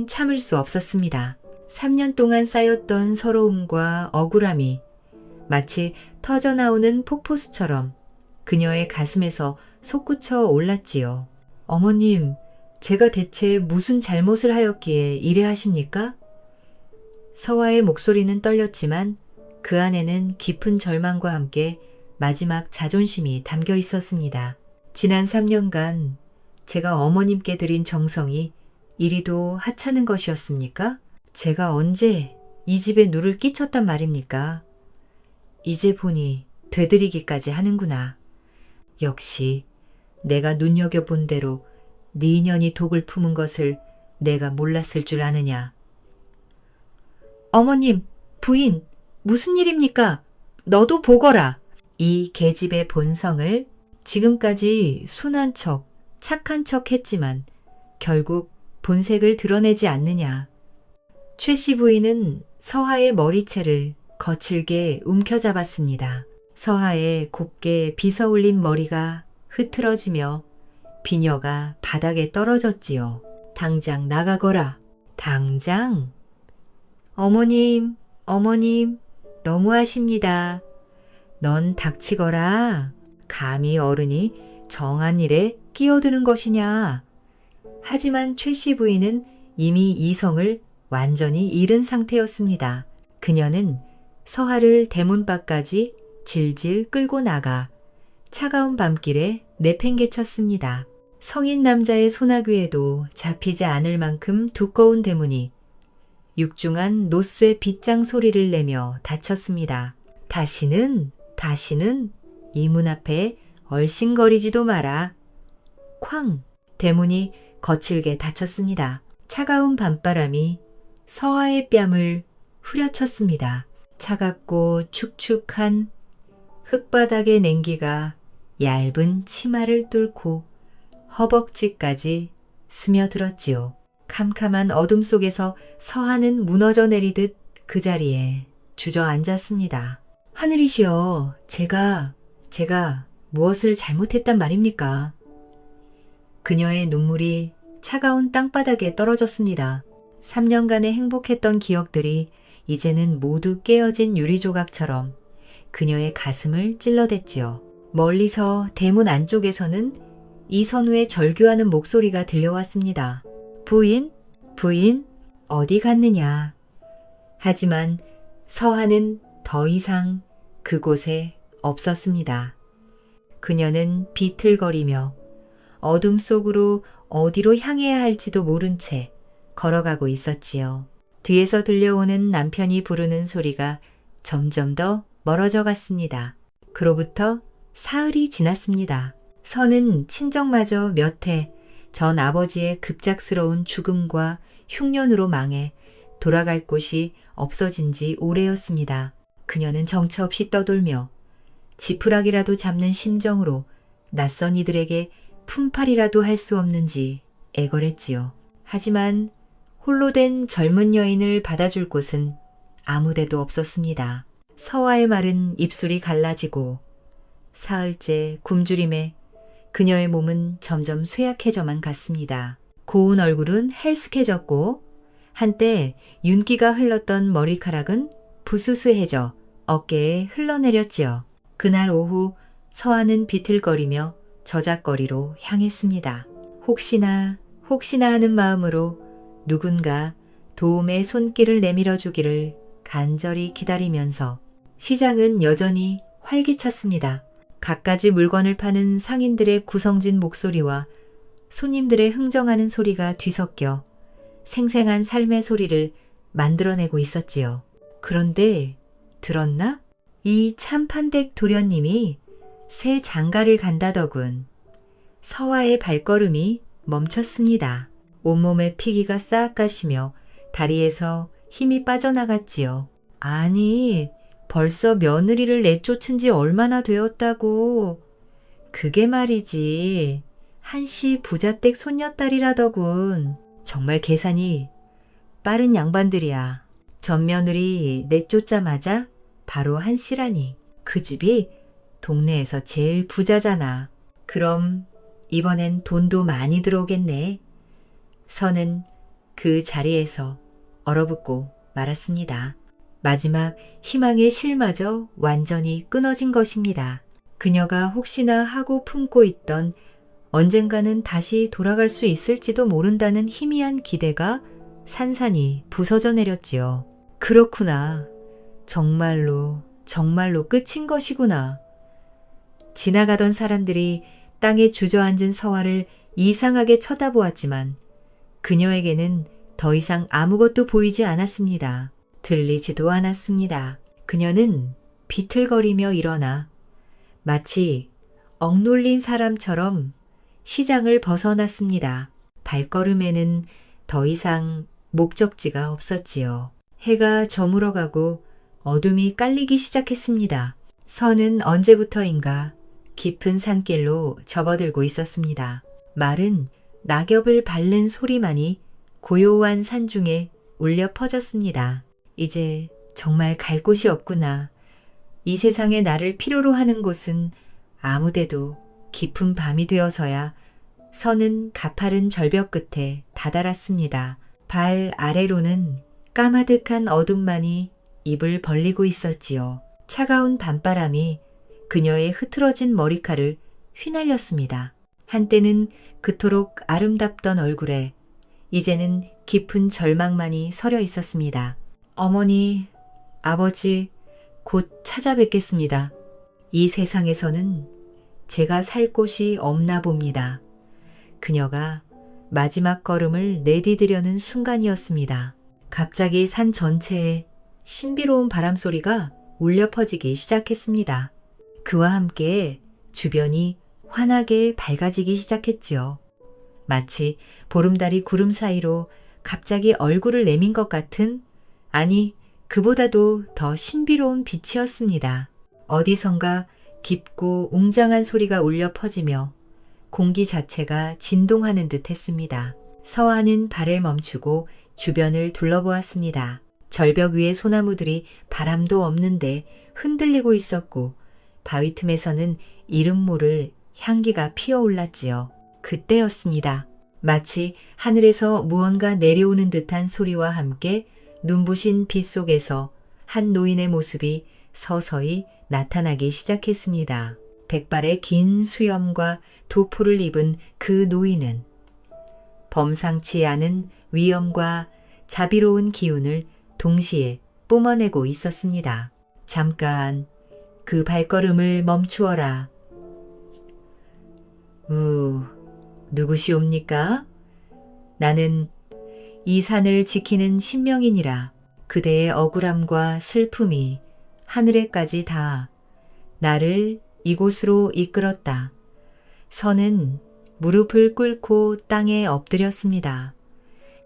참을 수 없었습니다. 3년 동안 쌓였던 서러움과 억울함이 마치 터져나오는 폭포수처럼 그녀의 가슴에서 솟구쳐 올랐지요. 어머님, 제가 대체 무슨 잘못을 하였기에 이래 하십니까? 서화의 목소리는 떨렸지만 그 안에는 깊은 절망과 함께 마지막 자존심이 담겨 있었습니다. 지난 3년간 제가 어머님께 드린 정성이 이리도 하찮은 것이었습니까? 제가 언제 이 집에 누를 끼쳤단 말입니까? 이제 보니 되들이기까지 하는구나. 역시 내가 눈여겨본 대로 네 인연이 독을 품은 것을 내가 몰랐을 줄 아느냐. 어머님, 부인, 무슨 일입니까? 너도 보거라. 이 계집의 본성을 지금까지 순한 척, 착한 척 했지만 결국 본색을 드러내지 않느냐. 최 씨 부인은 서하의 머리채를 거칠게 움켜잡았습니다. 서하의 곱게 빗어올린 머리가 흐트러지며 비녀가 바닥에 떨어졌지요. 당장 나가거라. 당장? 어머님, 너무하십니다. 넌 닥치거라. 감히 어른이 정한 일에 끼어드는 것이냐. 하지만 최 씨 부인은 이미 이성을 완전히 잃은 상태였습니다. 그녀는 서하를 대문 밖까지 질질 끌고 나가 차가운 밤길에 내팽개쳤습니다. 성인 남자의 소나귀에도 잡히지 않을 만큼 두꺼운 대문이 육중한 노쇠 빗장 소리를 내며 닫혔습니다. 다시는 이 문 앞에 얼씬거리지도 마라. 쾅! 대문이 거칠게 닫혔습니다. 차가운 밤바람이 서하의 뺨을 후려쳤습니다. 차갑고 축축한 흙바닥의 냉기가 얇은 치마를 뚫고 허벅지까지 스며들었지요. 캄캄한 어둠 속에서 서하는 무너져 내리듯 그 자리에 주저앉았습니다. 하늘이시여, 제가 무엇을 잘못했단 말입니까? 그녀의 눈물이 차가운 땅바닥에 떨어졌습니다. 3년간의 행복했던 기억들이 이제는 모두 깨어진 유리조각처럼 그녀의 가슴을 찔러댔지요. 멀리서 대문 안쪽에서는 이선우의 절규하는 목소리가 들려왔습니다. 부인, 어디 갔느냐. 하지만 서하는 더 이상 그곳에 없었습니다. 그녀는 비틀거리며 어둠 속으로 어디로 향해야 할지도 모른 채 걸어가고 있었지요. 뒤에서 들려오는 남편이 부르는 소리가 점점 더 멀어져 갔습니다. 그로부터 사흘이 지났습니다. 선은 친정마저 몇 해 전 아버지의 급작스러운 죽음과 흉년으로 망해 돌아갈 곳이 없어진 지 오래였습니다. 그녀는 정처 없이 떠돌며 지푸라기라도 잡는 심정으로 낯선 이들에게 품팔이라도 할 수 없는지 애걸했지요. 하지만 홀로 된 젊은 여인을 받아줄 곳은 아무데도 없었습니다. 서화의 마른 입술이 갈라지고 사흘째 굶주림에 그녀의 몸은 점점 쇠약해져만 갔습니다. 고운 얼굴은 헬쑥해졌고 한때 윤기가 흘렀던 머리카락은 부스스해져 어깨에 흘러내렸지요. 그날 오후 서하는 비틀거리며 저작거리로 향했습니다. 혹시나 하는 마음으로 누군가 도움의 손길을 내밀어 주기를 간절히 기다리면서 시장은 여전히 활기찼습니다. 갖가지 물건을 파는 상인들의 구성진 목소리와 손님들의 흥정하는 소리가 뒤섞여 생생한 삶의 소리를 만들어내고 있었지요. 그런데 들었나? 이 참판댁 도련님이 새 장가를 간다더군. 서화의 발걸음이 멈췄습니다. 온몸에 피기가 싹 가시며 다리에서 힘이 빠져나갔지요. 아니, 벌써 며느리를 내쫓은 지 얼마나 되었다고. 그게 말이지. 한씨 부자댁 손녀딸이라더군. 정말 계산이 빠른 양반들이야. 전며느리 내쫓자마자 바로 한씨라니. 그 집이 동네에서 제일 부자잖아. 그럼 이번엔 돈도 많이 들어오겠네. 선은 그 자리에서 얼어붙고 말았습니다. 마지막 희망의 실마저 완전히 끊어진 것입니다. 그녀가 혹시나 하고 품고 있던 언젠가는 다시 돌아갈 수 있을지도 모른다는 희미한 기대가 산산이 부서져 내렸지요. 그렇구나. 정말로 끝인 것이구나. 지나가던 사람들이 땅에 주저앉은 서화를 이상하게 쳐다보았지만 그녀에게는 더 이상 아무것도 보이지 않았습니다. 들리지도 않았습니다. 그녀는 비틀거리며 일어나 마치 억눌린 사람처럼 시장을 벗어났습니다. 발걸음에는 더 이상 목적지가 없었지요. 해가 저물어가고 어둠이 깔리기 시작했습니다. 선은 언제부터인가 깊은 산길로 접어들고 있었습니다. 마른 낙엽을 밟는 소리만이 고요한 산중에 울려 퍼졌습니다. 이제 정말 갈 곳이 없구나. 이 세상에 나를 필요로 하는 곳은 아무데도 깊은 밤이 되어서야 선은 가파른 절벽 끝에 다다랐습니다. 발 아래로는 까마득한 어둠만이 입을 벌리고 있었지요. 차가운 밤바람이 그녀의 흐트러진 머리칼을 휘날렸습니다. 한때는 그토록 아름답던 얼굴에 이제는 깊은 절망만이 서려 있었습니다. 어머니, 아버지, 곧 찾아뵙겠습니다. 이 세상에서는 제가 살 곳이 없나 봅니다. 그녀가 마지막 걸음을 내디디려는 순간이었습니다. 갑자기 산 전체에 신비로운 바람소리가 울려 퍼지기 시작했습니다. 그와 함께 주변이 환하게 밝아지기 시작했지요. 마치 보름달이 구름 사이로 갑자기 얼굴을 내민 것 같은, 아니 그보다도 더 신비로운 빛이었습니다. 어디선가 깊고 웅장한 소리가 울려 퍼지며 공기 자체가 진동하는 듯 했습니다. 서하는 발을 멈추고 주변을 둘러보았습니다. 절벽 위의 소나무들이 바람도 없는데 흔들리고 있었고 바위 틈에서는 이름 모를 향기가 피어올랐지요. 그때였습니다. 마치 하늘에서 무언가 내려오는 듯한 소리와 함께 눈부신 빛 속에서 한 노인의 모습이 서서히 나타나기 시작했습니다. 백발의 긴 수염과 도포를 입은 그 노인은 범상치 않은 위엄과 자비로운 기운을 동시에 뿜어내고 있었습니다. 잠깐 그 발걸음을 멈추어라. 누구시옵니까? 나는 이 산을 지키는 신명이니라. 그대의 억울함과 슬픔이 하늘에까지 다 나를 이곳으로 이끌었다. 선은 무릎을 꿇고 땅에 엎드렸습니다.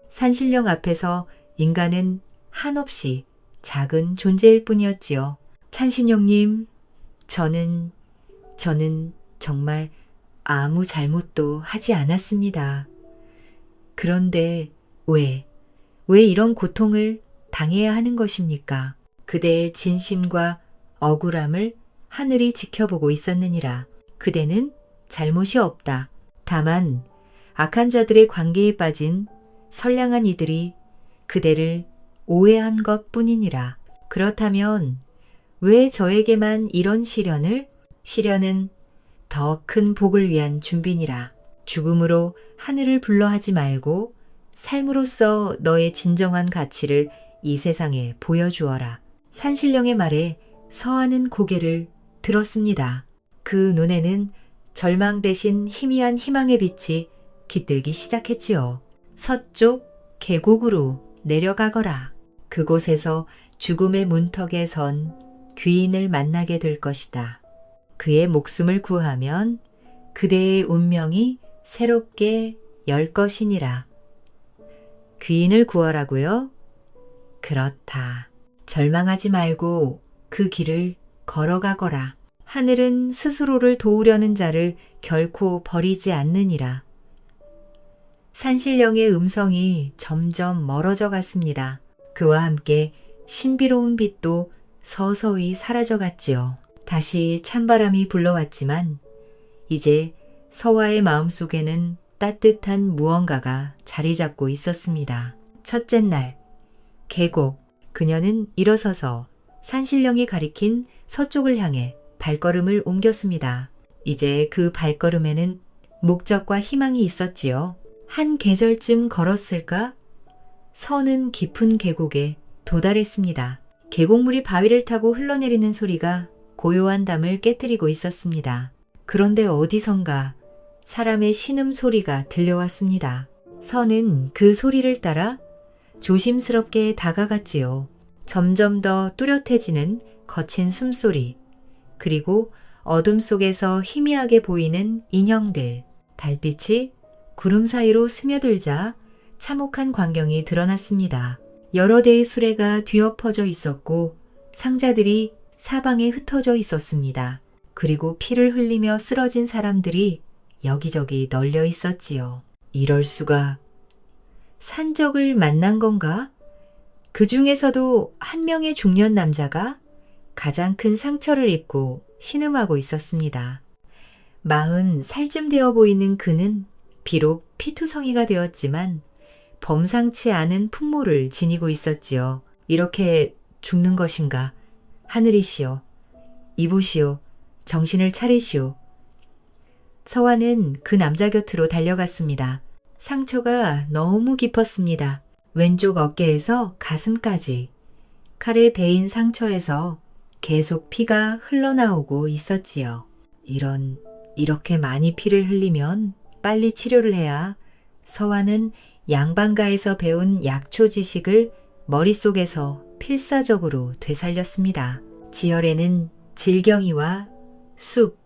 산신령 앞에서 인간은 한없이 작은 존재일 뿐이었지요. 찬신령님, 저는 정말 아무 잘못도 하지 않았습니다. 그런데 왜 이런 고통을 당해야 하는 것입니까? 그대의 진심과 억울함을 하늘이 지켜보고 있었느니라. 그대는 잘못이 없다. 다만 악한 자들의 관계에 빠진 선량한 이들이 그대를 오해한 것 뿐이니라. 그렇다면 왜 저에게만 이런 시련을? 시련은 더 큰 복을 위한 준비니라. 죽음으로 하늘을 불러하지 말고 삶으로써 너의 진정한 가치를 이 세상에 보여주어라. 산신령의 말에 서하는 고개를 들었습니다. 그 눈에는 절망 대신 희미한 희망의 빛이 깃들기 시작했지요. 서쪽 계곡으로 내려가거라. 그곳에서 죽음의 문턱에 선 귀인을 만나게 될 것이다. 그의 목숨을 구하면 그대의 운명이 새롭게 열 것이니라. 귀인을 구하라고요? 그렇다. 절망하지 말고 그 길을 걸어가거라. 하늘은 스스로를 도우려는 자를 결코 버리지 않느니라. 산신령의 음성이 점점 멀어져 갔습니다. 그와 함께 신비로운 빛도 서서히 사라져 갔지요. 다시 찬바람이 불러왔지만 이제 서화의 마음속에는 따뜻한 무언가가 자리 잡고 있었습니다. 첫째 날, 계곡. 그녀는 일어서서 산신령이 가리킨 서쪽을 향해 발걸음을 옮겼습니다. 이제 그 발걸음에는 목적과 희망이 있었지요. 한 계절쯤 걸었을까? 서는 깊은 계곡에 도달했습니다. 계곡물이 바위를 타고 흘러내리는 소리가 고요한 담을 깨뜨리고 있었습니다. 그런데 어디선가 사람의 신음소리가 들려왔습니다. 서는 그 소리를 따라 조심스럽게 다가갔지요. 점점 더 뚜렷해지는 거친 숨소리, 그리고 어둠 속에서 희미하게 보이는 인형들, 달빛이 구름 사이로 스며들자 참혹한 광경이 드러났습니다. 여러 대의 수레가 뒤엎어져 있었고 상자들이 사방에 흩어져 있었습니다. 그리고 피를 흘리며 쓰러진 사람들이 여기저기 널려 있었지요. 이럴 수가. 산적을 만난 건가? 그 중에서도 한 명의 중년 남자가 가장 큰 상처를 입고 신음하고 있었습니다. 40살쯤 되어 보이는 그는 비록 피투성이가 되었지만 범상치 않은 풍모를 지니고 있었지요. 이렇게 죽는 것인가? 하늘이시여, 이보시오, 정신을 차리시오. 서화는 그 남자 곁으로 달려갔습니다. 상처가 너무 깊었습니다. 왼쪽 어깨에서 가슴까지. 칼에 베인 상처에서 계속 피가 흘러나오고 있었지요. 이렇게 많이 피를 흘리면 빨리 치료를 해야. 서화는 양반가에서 배운 약초 지식을 머릿속에서 필사적으로 되살렸습니다. 지혈에는 질경이와 숲,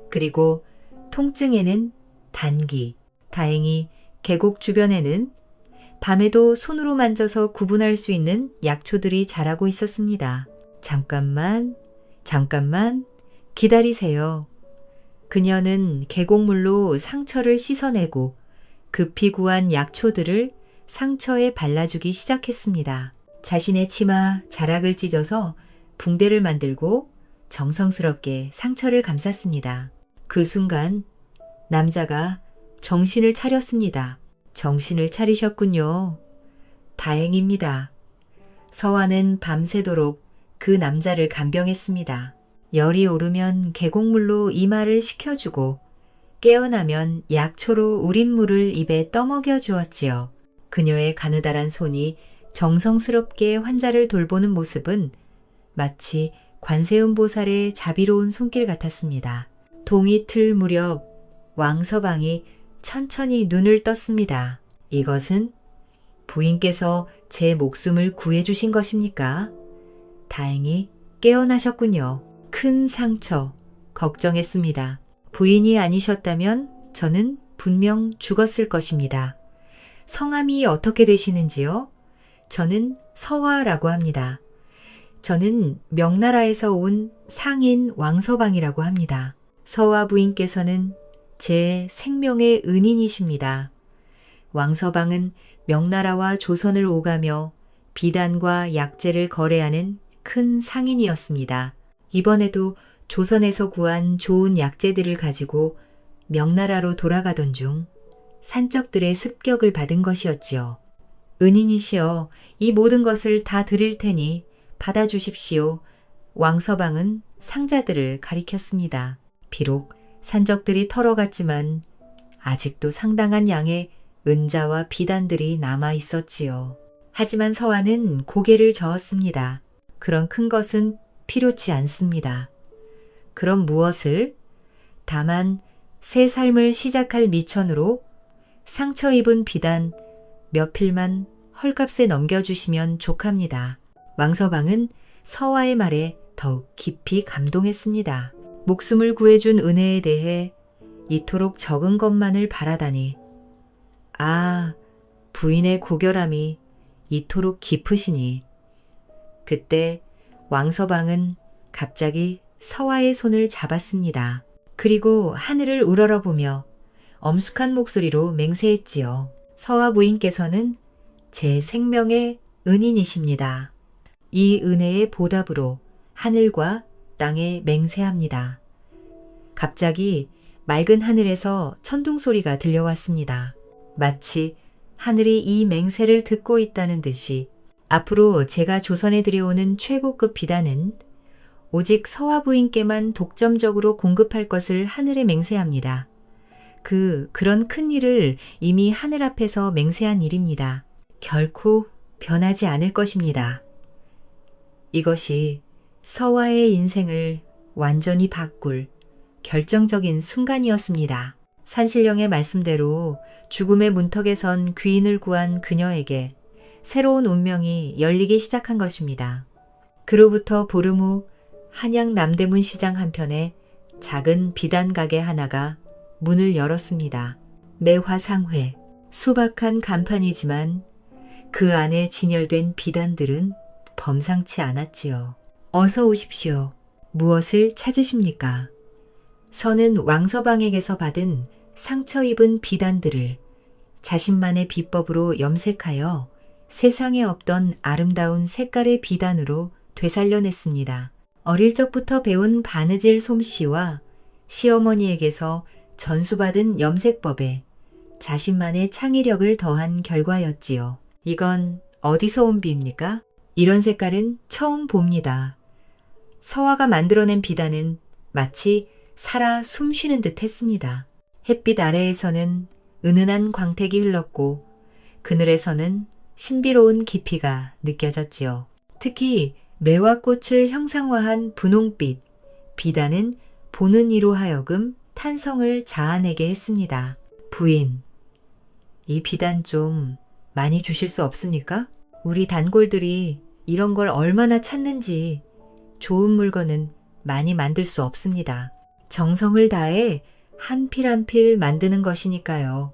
그리고 통증에는 단기. 다행히 계곡 주변에는 밤에도 손으로 만져서 구분할 수 있는 약초들이 자라고 있었습니다. 잠깐만 기다리세요. 그녀는 계곡물로 상처를 씻어내고 급히 구한 약초들을 상처에 발라주기 시작했습니다. 자신의 치마 자락을 찢어서 붕대를 만들고 정성스럽게 상처를 감쌌습니다. 그 순간 남자가 정신을 차렸습니다. 정신을 차리셨군요. 다행입니다. 서화는 밤새도록 그 남자를 간병했습니다. 열이 오르면 계곡물로 이마를 식혀주고 깨어나면 약초로 우린 물을 입에 떠먹여 주었지요. 그녀의 가느다란 손이 정성스럽게 환자를 돌보는 모습은 마치 관세음보살의 자비로운 손길 같았습니다. 동이틀 무렵 왕서방이 천천히 눈을 떴습니다. 이것은 부인께서 제 목숨을 구해주신 것입니까? 다행히 깨어나셨군요. 큰 상처, 걱정했습니다. 부인이 아니셨다면 저는 분명 죽었을 것입니다. 성함이 어떻게 되시는지요? 저는 서화라고 합니다. 저는 명나라에서 온 상인 왕서방이라고 합니다. 서화 부인께서는 제 생명의 은인이십니다. 왕서방은 명나라와 조선을 오가며 비단과 약재를 거래하는 큰 상인이었습니다. 이번에도 조선에서 구한 좋은 약재들을 가지고 명나라로 돌아가던 중 산적들의 습격을 받은 것이었지요. 은인이시여, 이 모든 것을 다 드릴 테니 받아주십시오. 왕서방은 상자들을 가리켰습니다. 비록 산적들이 털어갔지만 아직도 상당한 양의 은자와 비단들이 남아 있었지요. 하지만 서화는 고개를 저었습니다. 그런 큰 것은 필요치 않습니다. 그럼 무엇을? 다만 새 삶을 시작할 미천으로 상처 입은 비단 몇 필만 헐값에 넘겨주시면 족합니다. 왕서방은 서화의 말에 더욱 깊이 감동했습니다. 목숨을 구해준 은혜에 대해 이토록 적은 것만을 바라다니. 아, 부인의 고결함이 이토록 깊으시니. 그때 왕서방은 갑자기 서화의 손을 잡았습니다. 그리고 하늘을 우러러보며 엄숙한 목소리로 맹세했지요. 서화 부인께서는 제 생명의 은인이십니다. 이 은혜의 보답으로 하늘과 땅에 맹세합니다. 갑자기 맑은 하늘에서 천둥 소리가 들려왔습니다. 마치 하늘이 이 맹세를 듣고 있다는 듯이 앞으로 제가 조선에 들여오는 최고급 비단은 오직 서화 부인께만 독점적으로 공급할 것을 하늘에 맹세합니다. 그런 큰 일을 이미 하늘 앞에서 맹세한 일입니다. 결코 변하지 않을 것입니다. 이것이 서화의 인생을 완전히 바꿀 결정적인 순간이었습니다. 산신령의 말씀대로 죽음의 문턱에 선 귀인을 구한 그녀에게 새로운 운명이 열리기 시작한 것입니다. 그로부터 보름 후 한양 남대문 시장 한편에 작은 비단 가게 하나가 문을 열었습니다. 매화상회, 수박한 간판이지만 그 안에 진열된 비단들은 범상치 않았지요. 어서 오십시오. 무엇을 찾으십니까? 선은 왕서방에게서 받은 상처 입은 비단들을 자신만의 비법으로 염색하여 세상에 없던 아름다운 색깔의 비단으로 되살려냈습니다. 어릴 적부터 배운 바느질 솜씨와 시어머니에게서 전수받은 염색법에 자신만의 창의력을 더한 결과였지요. 이건 어디서 온 비입니까? 이런 색깔은 처음 봅니다. 서화가 만들어낸 비단은 마치 살아 숨쉬는 듯 했습니다. 햇빛 아래에서는 은은한 광택이 흘렀고 그늘에서는 신비로운 깊이가 느껴졌지요. 특히 매화꽃을 형상화한 분홍빛 비단은 보는 이로 하여금 탄성을 자아내게 했습니다. 부인, 이 비단 좀 많이 주실 수 없습니까? 우리 단골들이 이런 걸 얼마나 찾는지 좋은 물건은 많이 만들 수 없습니다. 정성을 다해 한 필 한 필 만드는 것이니까요.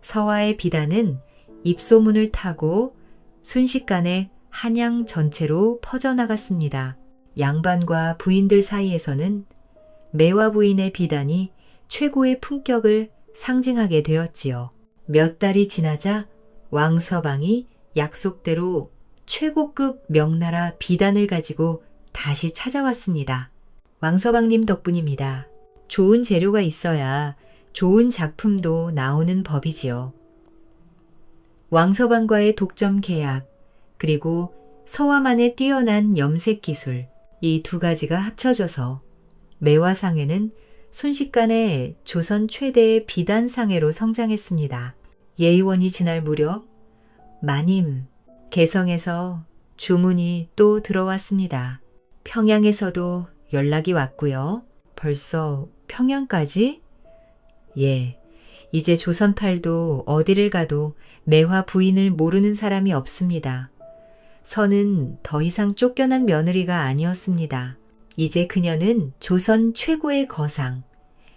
서화의 비단은 입소문을 타고 순식간에 한양 전체로 퍼져나갔습니다. 양반과 부인들 사이에서는 매화 부인의 비단이 최고의 품격을 상징하게 되었지요. 몇 달이 지나자 왕서방이 약속대로 최고급 명나라 비단을 가지고 다시 찾아왔습니다. 왕서방님 덕분입니다. 좋은 재료가 있어야 좋은 작품도 나오는 법이지요. 왕서방과의 독점 계약, 그리고 서화만의 뛰어난 염색 기술, 이 두 가지가 합쳐져서 매화상회는 순식간에 조선 최대의 비단상회로 성장했습니다. 예의원이 지날 무렵 마님, 개성에서 주문이 또 들어왔습니다. 평양에서도 연락이 왔고요. 벌써 평양까지? 예, 이제 조선팔도 어디를 가도 매화 부인을 모르는 사람이 없습니다. 선은 더 이상 쫓겨난 며느리가 아니었습니다. 이제 그녀는 조선 최고의 거상,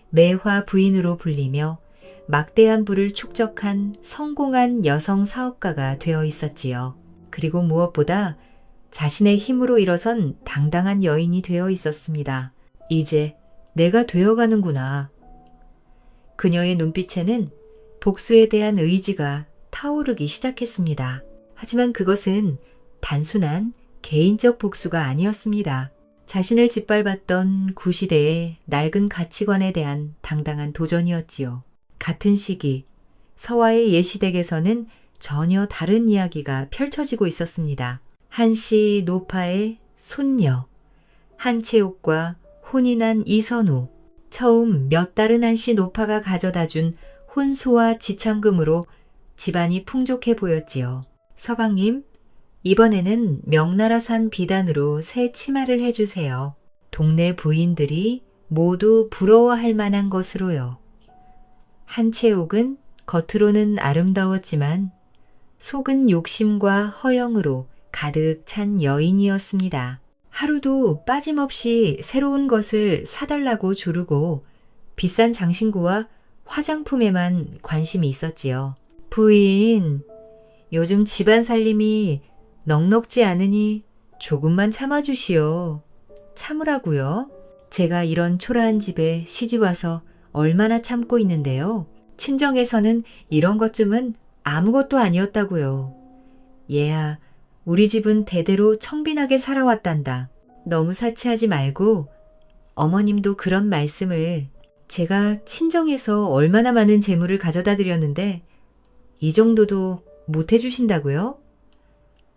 매화 부인으로 불리며 막대한 부를 축적한 성공한 여성 사업가가 되어 있었지요. 그리고 무엇보다 자신의 힘으로 일어선 당당한 여인이 되어 있었습니다. 이제 내가 되어가는구나. 그녀의 눈빛에는 복수에 대한 의지가 타오르기 시작했습니다. 하지만 그것은 단순한 개인적 복수가 아니었습니다. 자신을 짓밟았던 구시대의 낡은 가치관에 대한 당당한 도전이었지요. 같은 시기 서화의 예시댁에서는 전혀 다른 이야기가 펼쳐지고 있었습니다. 한씨 노파의 손녀 한채옥과 혼이 난 이선우, 처음 몇 달은 한씨 노파가 가져다준 혼수와 지참금으로 집안이 풍족해 보였지요. 서방님, 이번에는 명나라산 비단으로 새 치마를 해주세요. 동네 부인들이 모두 부러워할 만한 것으로요. 한채옥은 겉으로는 아름다웠지만 속은 욕심과 허영으로 가득 찬 여인이었습니다. 하루도 빠짐없이 새로운 것을 사달라고 조르고 비싼 장신구와 화장품에만 관심이 있었지요. 부인, 요즘 집안 살림이 넉넉지 않으니 조금만 참아주시오. 참으라고요? 제가 이런 초라한 집에 시집와서 얼마나 참고 있는데요. 친정에서는 이런 것쯤은 아무것도 아니었다고요. 얘야, 우리 집은 대대로 청빈하게 살아왔단다. 너무 사치하지 말고 어머님도 그런 말씀을. 제가 친정에서 얼마나 많은 재물을 가져다 드렸는데 이 정도도 못 해주신다고요?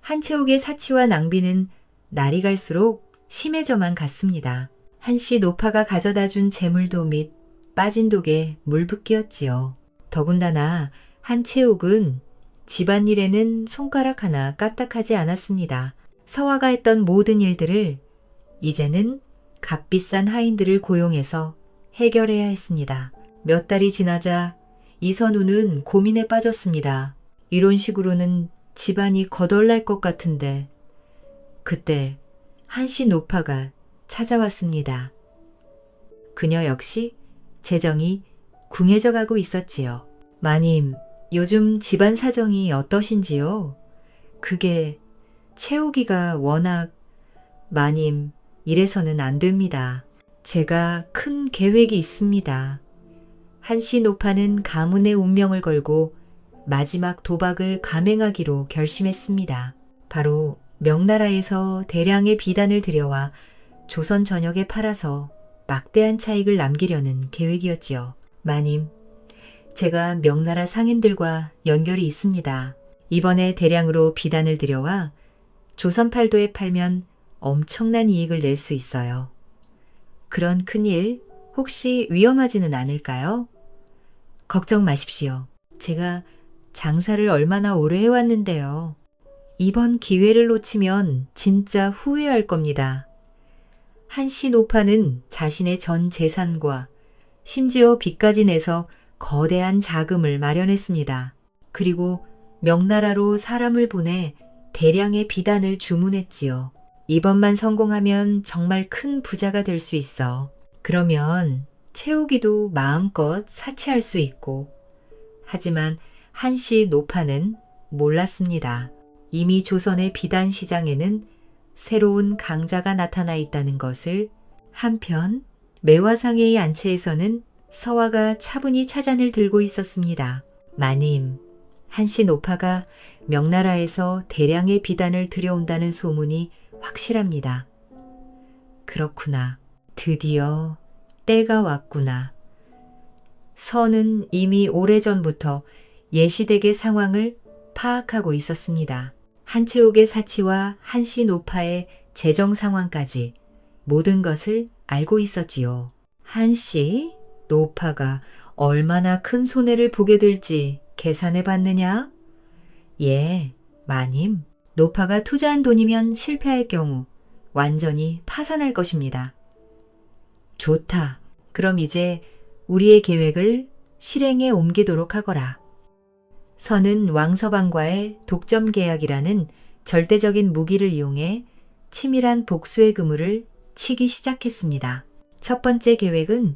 한채옥의 사치와 낭비는 날이 갈수록 심해져만 갔습니다. 한씨 노파가 가져다 준 재물도 및 빠진 독에 물붓기였지요. 더군다나 한채옥은 집안일에는 손가락 하나 까딱하지 않았습니다. 서화가 했던 모든 일들을 이제는 값비싼 하인들을 고용해서 해결해야 했습니다. 몇 달이 지나자 이선우는 고민에 빠졌습니다. 이런 식으로는 집안이 거덜날 것 같은데 그때 한씨 노파가 찾아왔습니다. 그녀 역시 재정이 궁해져 가고 있었지요. 마님, 요즘 집안 사정이 어떠신지요? 그게 채우기가 워낙... 마님, 이래서는 안 됩니다. 제가 큰 계획이 있습니다. 한씨 노파는 가문의 운명을 걸고 마지막 도박을 감행하기로 결심했습니다. 바로 명나라에서 대량의 비단을 들여와 조선 전역에 팔아서 막대한 차익을 남기려는 계획이었지요. 마님, 제가 명나라 상인들과 연결이 있습니다. 이번에 대량으로 비단을 들여와 조선 팔도에 팔면 엄청난 이익을 낼 수 있어요. 그런 큰일 혹시 위험하지는 않을까요? 걱정 마십시오. 제가 장사를 얼마나 오래 해왔는데요. 이번 기회를 놓치면 진짜 후회할 겁니다. 한씨 노파는 자신의 전 재산과 심지어 빚까지 내서 거대한 자금을 마련했습니다. 그리고 명나라로 사람을 보내 대량의 비단을 주문했지요. 이번만 성공하면 정말 큰 부자가 될 수 있어. 그러면 채우기도 마음껏 사치할 수 있고. 하지만 한씨 노파는 몰랐습니다. 이미 조선의 비단 시장에는 새로운 강자가 나타나 있다는 것을. 한편 매화상회의 안채에서는 서화가 차분히 차잔을 들고 있었습니다. 마님, 한씨 노파가 명나라에서 대량의 비단을 들여온다는 소문이 확실합니다. 그렇구나. 드디어 때가 왔구나. 선은 이미 오래전부터 예시댁의 상황을 파악하고 있었습니다. 한채옥의 사치와 한씨 노파의 재정 상황까지 모든 것을 알고 있었지요. 한씨 노파가 얼마나 큰 손해를 보게 될지 계산해 봤느냐? 예, 마님. 노파가 투자한 돈이면 실패할 경우 완전히 파산할 것입니다. 좋다. 그럼 이제 우리의 계획을 실행에 옮기도록 하거라. 선은 왕서방과의 독점 계약이라는 절대적인 무기를 이용해 치밀한 복수의 그물을 치기 시작했습니다. 첫 번째 계획은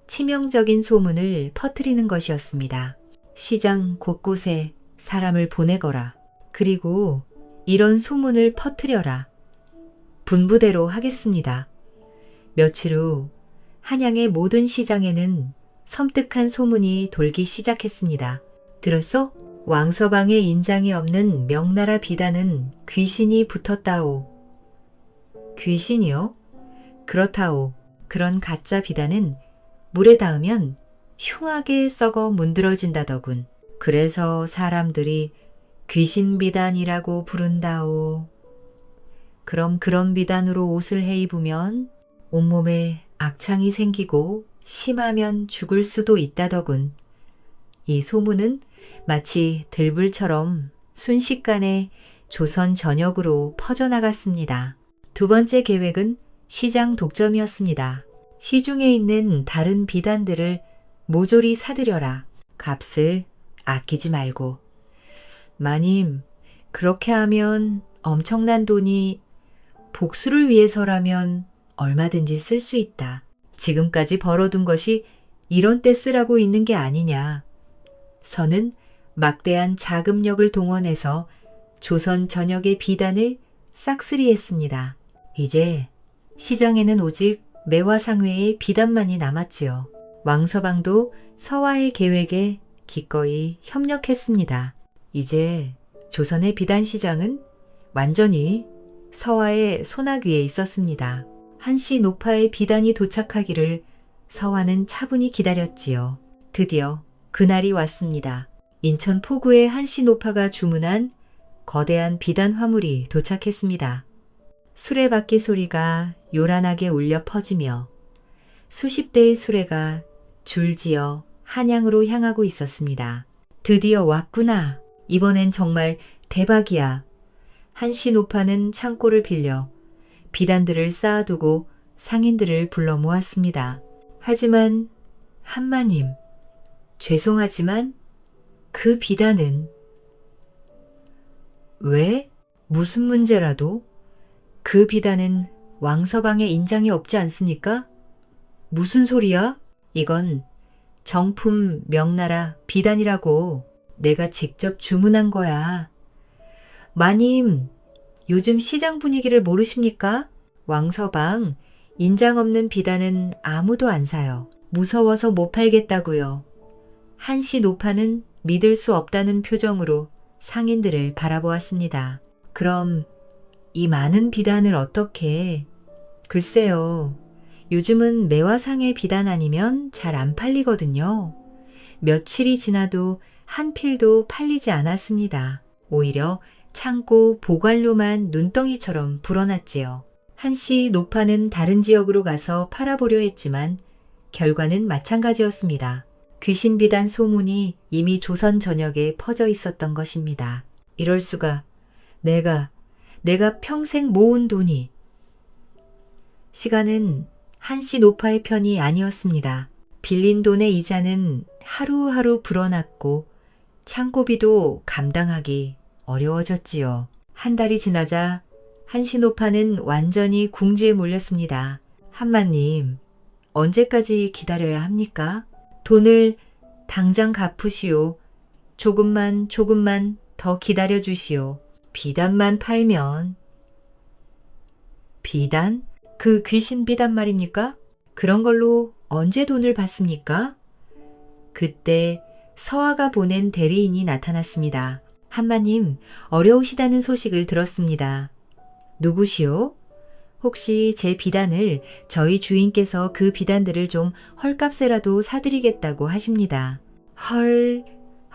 치명적인 소문을 퍼뜨리는 것이었습니다. 시장 곳곳에 사람을 보내거라. 그리고 이런 소문을 퍼뜨려라. 분부대로 하겠습니다. 며칠 후 한양의 모든 시장에는 섬뜩한 소문이 돌기 시작했습니다. 들었어? 왕서방의 인장이 없는 명나라 비단은 귀신이 붙었다오. 귀신이요? 그렇다오. 그런 가짜 비단은 물에 닿으면 흉하게 썩어 문드러진다더군. 그래서 사람들이 귀신 비단이라고 부른다오. 그럼 그런 비단으로 옷을 해 입으면 온몸에 악창이 생기고 심하면 죽을 수도 있다더군. 이 소문은 마치 들불처럼 순식간에 조선 전역으로 퍼져나갔습니다. 두 번째 계획은 시장 독점이었습니다. 시중에 있는 다른 비단들을 모조리 사들여라. 값을 아끼지 말고. 마님, 그렇게 하면 엄청난 돈이 복수를 위해서라면 얼마든지 쓸 수 있다. 지금까지 벌어둔 것이 이런 때 쓰라고 있는 게 아니냐. 선은 막대한 자금력을 동원해서 조선 전역의 비단을 싹쓸이했습니다. 이제 시장에는 오직 매화상회의 비단만이 남았지요. 왕서방도 서화의 계획에 기꺼이 협력했습니다. 이제 조선의 비단 시장은 완전히 서화의 손아귀 위에 있었습니다. 한시 노파의 비단이 도착하기를 서화는 차분히 기다렸지요. 드디어 그날이 왔습니다. 인천 포구의 한시 노파가 주문한 거대한 비단 화물이 도착했습니다. 수레바퀴 소리가 요란하게 울려 퍼지며 수십 대의 수레가 줄지어 한양으로 향하고 있었습니다. 드디어 왔구나. 이번엔 정말 대박이야. 한시 노파는 창고를 빌려 비단들을 쌓아두고 상인들을 불러 모았습니다. 하지만 한마님, 죄송하지만 그 비단은 왜? 무슨 문제라도? 그 비단은 왕서방의 인장이 없지 않습니까? 무슨 소리야? 이건 정품 명나라 비단이라고 내가 직접 주문한 거야. 마님, 요즘 시장 분위기를 모르십니까? 왕서방, 인장 없는 비단은 아무도 안 사요. 무서워서 못 팔겠다고요. 한시 노파는 믿을 수 없다는 표정으로 상인들을 바라보았습니다. 그럼 이 많은 비단을 어떻게? 글쎄요. 요즘은 매화상의 비단 아니면 잘 안 팔리거든요. 며칠이 지나도 한 필도 팔리지 않았습니다. 오히려 창고 보관료만 눈덩이처럼 불어났지요. 한시 노파는 다른 지역으로 가서 팔아보려 했지만 결과는 마찬가지였습니다. 귀신비단 소문이 이미 조선 전역에 퍼져 있었던 것입니다. 이럴 수가. 내가 평생 모은 돈이. 시간은 한시 노파의 편이 아니었습니다. 빌린 돈의 이자는 하루하루 불어났고 창고비도 감당하기 어려워졌지요. 한 달이 지나자 한시 노파는 완전히 궁지에 몰렸습니다. 한마님, 언제까지 기다려야 합니까? 돈을 당장 갚으시오. 조금만 더 기다려 주시오. 비단만 팔면. 비단? 그 귀신 비단 말입니까? 그런 걸로 언제 돈을 받습니까? 그때 서화가 보낸 대리인이 나타났습니다. 한마님, 어려우시다는 소식을 들었습니다. 누구시오? 혹시 제 비단을 저희 주인께서 그 비단들을 좀 헐값에라도 사드리겠다고 하십니다.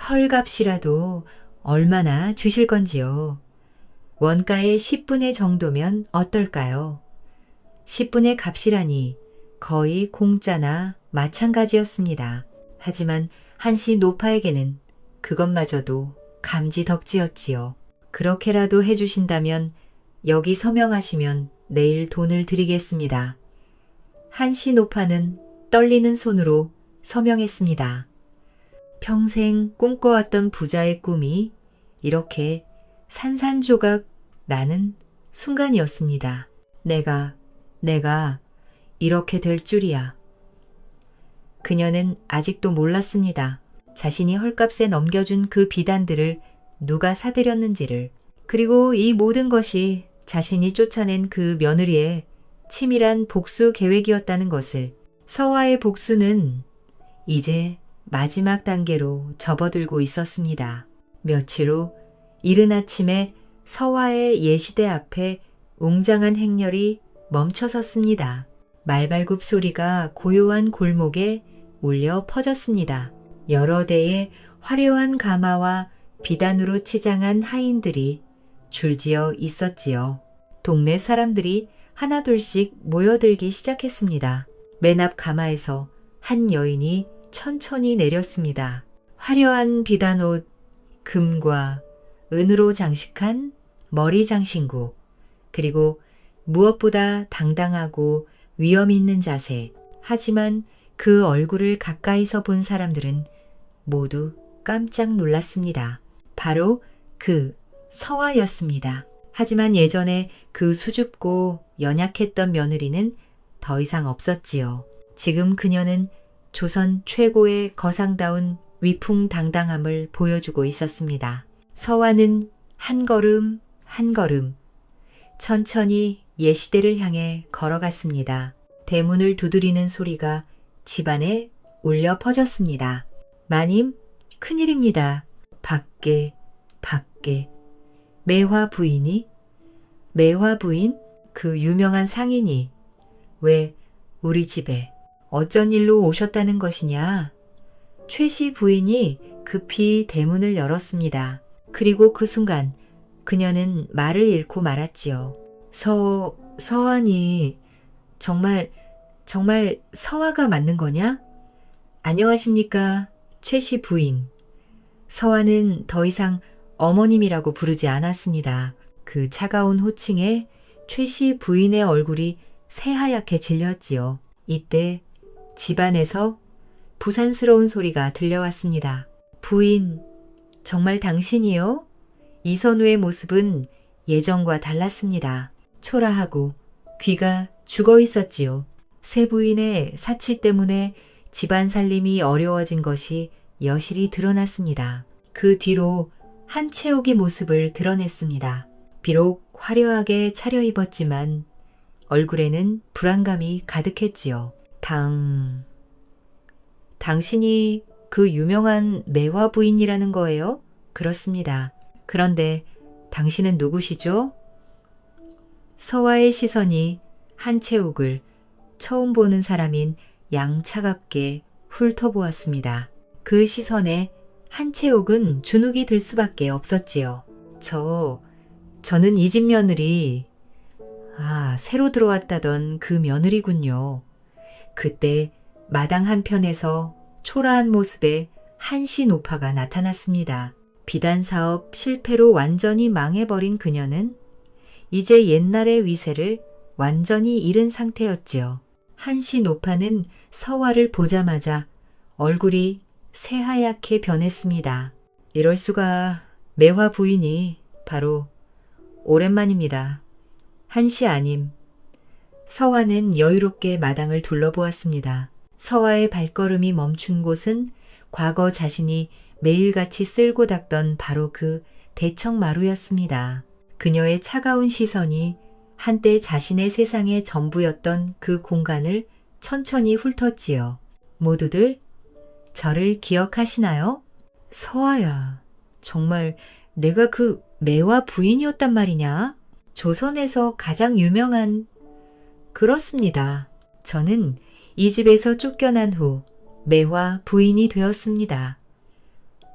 헐값이라도 얼마나 주실 건지요? 원가의 10분의 정도면 어떨까요? 10분의 값이라니 거의 공짜나 마찬가지였습니다. 하지만 한시 노파에게는 그것마저도 감지덕지였지요. 그렇게라도 해주신다면 여기 서명하시면 내일 돈을 드리겠습니다. 한시 노파는 떨리는 손으로 서명했습니다. 평생 꿈꿔왔던 부자의 꿈이 이렇게 산산조각 나는 순간이었습니다. 내가 이렇게 될 줄이야. 그녀는 아직도 몰랐습니다. 자신이 헐값에 넘겨준 그 비단들을 누가 사들였는지를, 그리고 이 모든 것이 자신이 쫓아낸 그 며느리의 치밀한 복수 계획이었다는 것을. 서화의 복수는 이제 마지막 단계로 접어들고 있었습니다. 며칠 후 이른 아침에 서화의 예시대 앞에 웅장한 행렬이 멈춰섰습니다. 말발굽 소리가 고요한 골목에 울려 퍼졌습니다. 여러 대의 화려한 가마와 비단으로 치장한 하인들이 줄지어 있었지요. 동네 사람들이 하나둘씩 모여들기 시작했습니다. 맨 앞 가마에서 한 여인이 천천히 내렸습니다. 화려한 비단옷, 금과 은으로 장식한 머리 장신구, 그리고 무엇보다 당당하고 위험 있는 자세. 하지만 그 얼굴을 가까이서 본 사람들은 모두 깜짝 놀랐습니다. 바로 그 서화였습니다. 하지만 예전에 그 수줍고 연약했던 며느리는 더 이상 없었지요. 지금 그녀는 조선 최고의 거상다운 위풍당당함을 보여주고 있었습니다. 서화는 한 걸음 한 걸음 천천히 예시대를 향해 걸어갔습니다. 대문을 두드리는 소리가 집안에 울려 퍼졌습니다. 마님, 큰일입니다. 밖에. 매화 부인이? 매화 부인? 그 유명한 상인이 왜 우리 집에 어쩐 일로 오셨다는 것이냐? 최씨 부인이 급히 대문을 열었습니다. 그리고 그 순간 그녀는 말을 잃고 말았지요. 서한이 정말 서화가 맞는 거냐? 안녕하십니까, 최씨 부인. 서화는 더 이상 어머님이라고 부르지 않았습니다. 그 차가운 호칭에 최씨 부인의 얼굴이 새하얗게 질렸지요. 이때 집안에서 부산스러운 소리가 들려왔습니다. 부인, 정말 당신이요? 이선우의 모습은 예전과 달랐습니다. 초라하고 귀가 죽어 있었지요. 새 부인의 사치 때문에 집안 살림이 어려워진 것이 여실히 드러났습니다. 그 뒤로 한채옥의 모습을 드러냈습니다. 비록 화려하게 차려입었지만 얼굴에는 불안감이 가득했지요. 당신이 그 유명한 매화 부인이라는 거예요? 그렇습니다. 그런데 당신은 누구시죠? 서화의 시선이 한채욱을 처음 보는 사람인 양차갑게 훑어보았습니다. 그 시선에 한채욱은 주눅이 들 수밖에 없었지요. 저는 이 집 며느리, 새로 들어왔다던 그 며느리군요. 그때 마당 한편에서 초라한 모습의 한씨 노파가 나타났습니다. 비단 사업 실패로 완전히 망해버린 그녀는 이제 옛날의 위세를 완전히 잃은 상태였지요. 한씨 노파는 서화를 보자마자 얼굴이 새하얗게 변했습니다. 이럴 수가, 매화 부인이 바로 오랜만입니다. 한씨 아님. 서화는 여유롭게 마당을 둘러보았습니다. 서화의 발걸음이 멈춘 곳은 과거 자신이 매일같이 쓸고 닦던 바로 그 대청마루였습니다. 그녀의 차가운 시선이 한때 자신의 세상의 전부였던 그 공간을 천천히 훑었지요. 모두들 저를 기억하시나요? 서화야, 정말 내가 그 매화 부인이었단 말이냐? 조선에서 가장 유명한... 그렇습니다. 저는 이 집에서 쫓겨난 후 매화 부인이 되었습니다.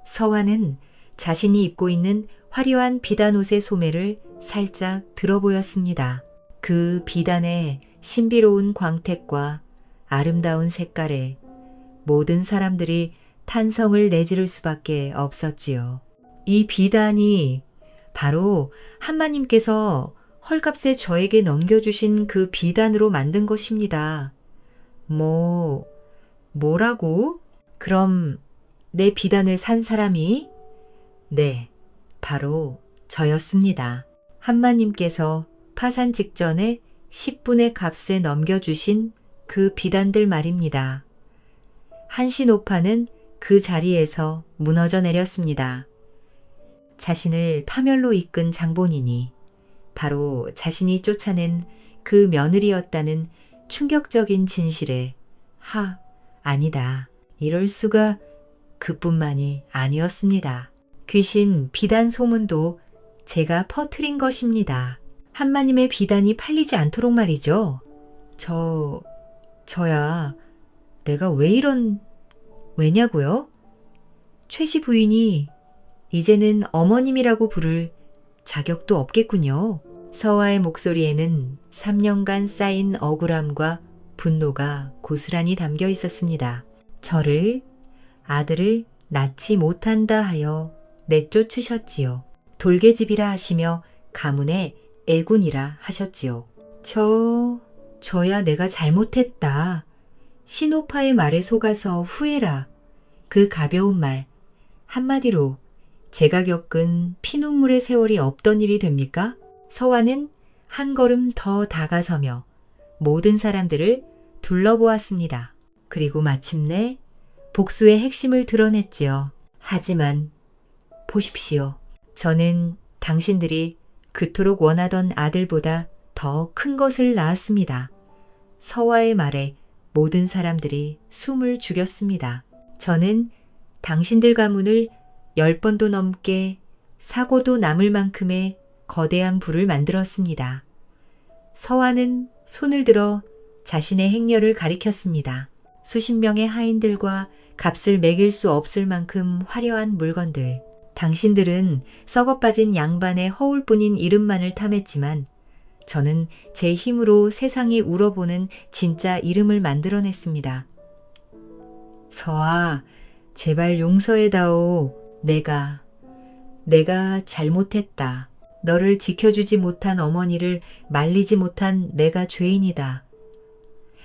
서화는 자신이 입고 있는 화려한 비단옷의 소매를 살짝 들어보였습니다. 그 비단의 신비로운 광택과 아름다운 색깔에 모든 사람들이 탄성을 내지를 수밖에 없었지요. 이 비단이 바로 한마님께서 헐값에 저에게 넘겨주신 그 비단으로 만든 것입니다. 뭐라고? 그럼 내 비단을 산 사람이? 네, 바로 저였습니다. 한마님께서 파산 직전에 10분의 값에 넘겨주신 그 비단들 말입니다. 한씨 노파는 그 자리에서 무너져 내렸습니다. 자신을 파멸로 이끈 장본인이 바로 자신이 쫓아낸 그 며느리였다는 충격적인 진실에 아니다. 이럴 수가. 그뿐만이 아니었습니다. 귀신 비단 소문도 제가 퍼뜨린 것입니다. 한마님의 비단이 팔리지 않도록 말이죠. 저야 내가 왜냐고요? 최씨 부인이 이제는 어머님이라고 부를 자격도 없겠군요. 서화의 목소리에는 3년간 쌓인 억울함과 분노가 고스란히 담겨 있었습니다. 저를, 아들을 낳지 못한다 하여 내쫓으셨지요. 돌개집이라 하시며 가문의 애군이라 하셨지요. 저야 내가 잘못했다. 신호파의 말에 속아서 후회라. 그 가벼운 말 한마디로 제가 겪은 피눈물의 세월이 없던 일이 됩니까? 서화는 한 걸음 더 다가서며 모든 사람들을 둘러보았습니다. 그리고 마침내 복수의 핵심을 드러냈지요. 하지만 보십시오. 저는 당신들이 그토록 원하던 아들보다 더 큰 것을 낳았습니다. 서화의 말에 모든 사람들이 숨을 죽였습니다. 저는 당신들 가문을 10번도 넘게 사고도 남을 만큼의 거대한 부를 만들었습니다. 서화는 손을 들어 자신의 행렬을 가리켰습니다. 수십 명의 하인들과 값을 매길 수 없을 만큼 화려한 물건들. 당신들은 썩어빠진 양반의 허울뿐인 이름만을 탐했지만 저는 제 힘으로 세상이 울어보는 진짜 이름을 만들어냈습니다. 서아, 제발 용서해다오. 내가 잘못했다. 너를 지켜주지 못한 어머니를 말리지 못한 내가 죄인이다.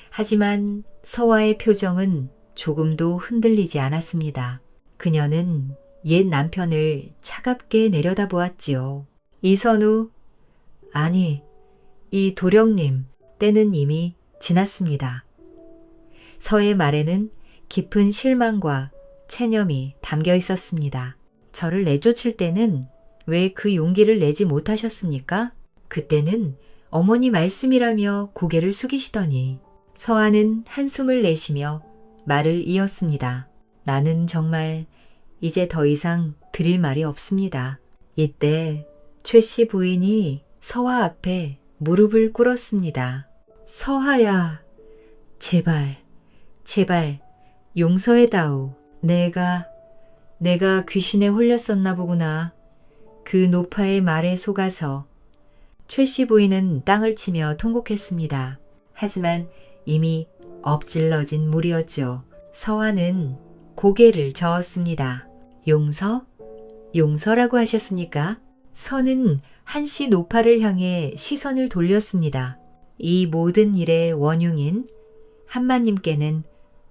하지만 서화의 표정은 조금도 흔들리지 않았습니다. 그녀는 옛 남편을 차갑게 내려다보았지요. 이선우, 아니, 이 도령님, 때는 이미 지났습니다. 서의 말에는 깊은 실망과 체념이 담겨 있었습니다. 저를 내쫓을 때는 왜 그 용기를 내지 못하셨습니까? 그때는 어머니 말씀이라며 고개를 숙이시더니 서아는 한숨을 내쉬며 말을 이었습니다. 나는 정말 이제 더 이상 드릴 말이 없습니다. 이때 최 씨 부인이 서화 앞에 무릎을 꿇었습니다. 서하야, 제발 용서해다오. 내가 귀신에 홀렸었나 보구나. 그 노파의 말에 속아서. 최 씨 부인은 땅을 치며 통곡했습니다. 하지만 이미 엎질러진 물이었죠. 서화는 고개를 저었습니다. 용서라고 하셨습니까? 서는 한씨 노파를 향해 시선을 돌렸습니다. 이 모든 일의 원흉인 한마님께는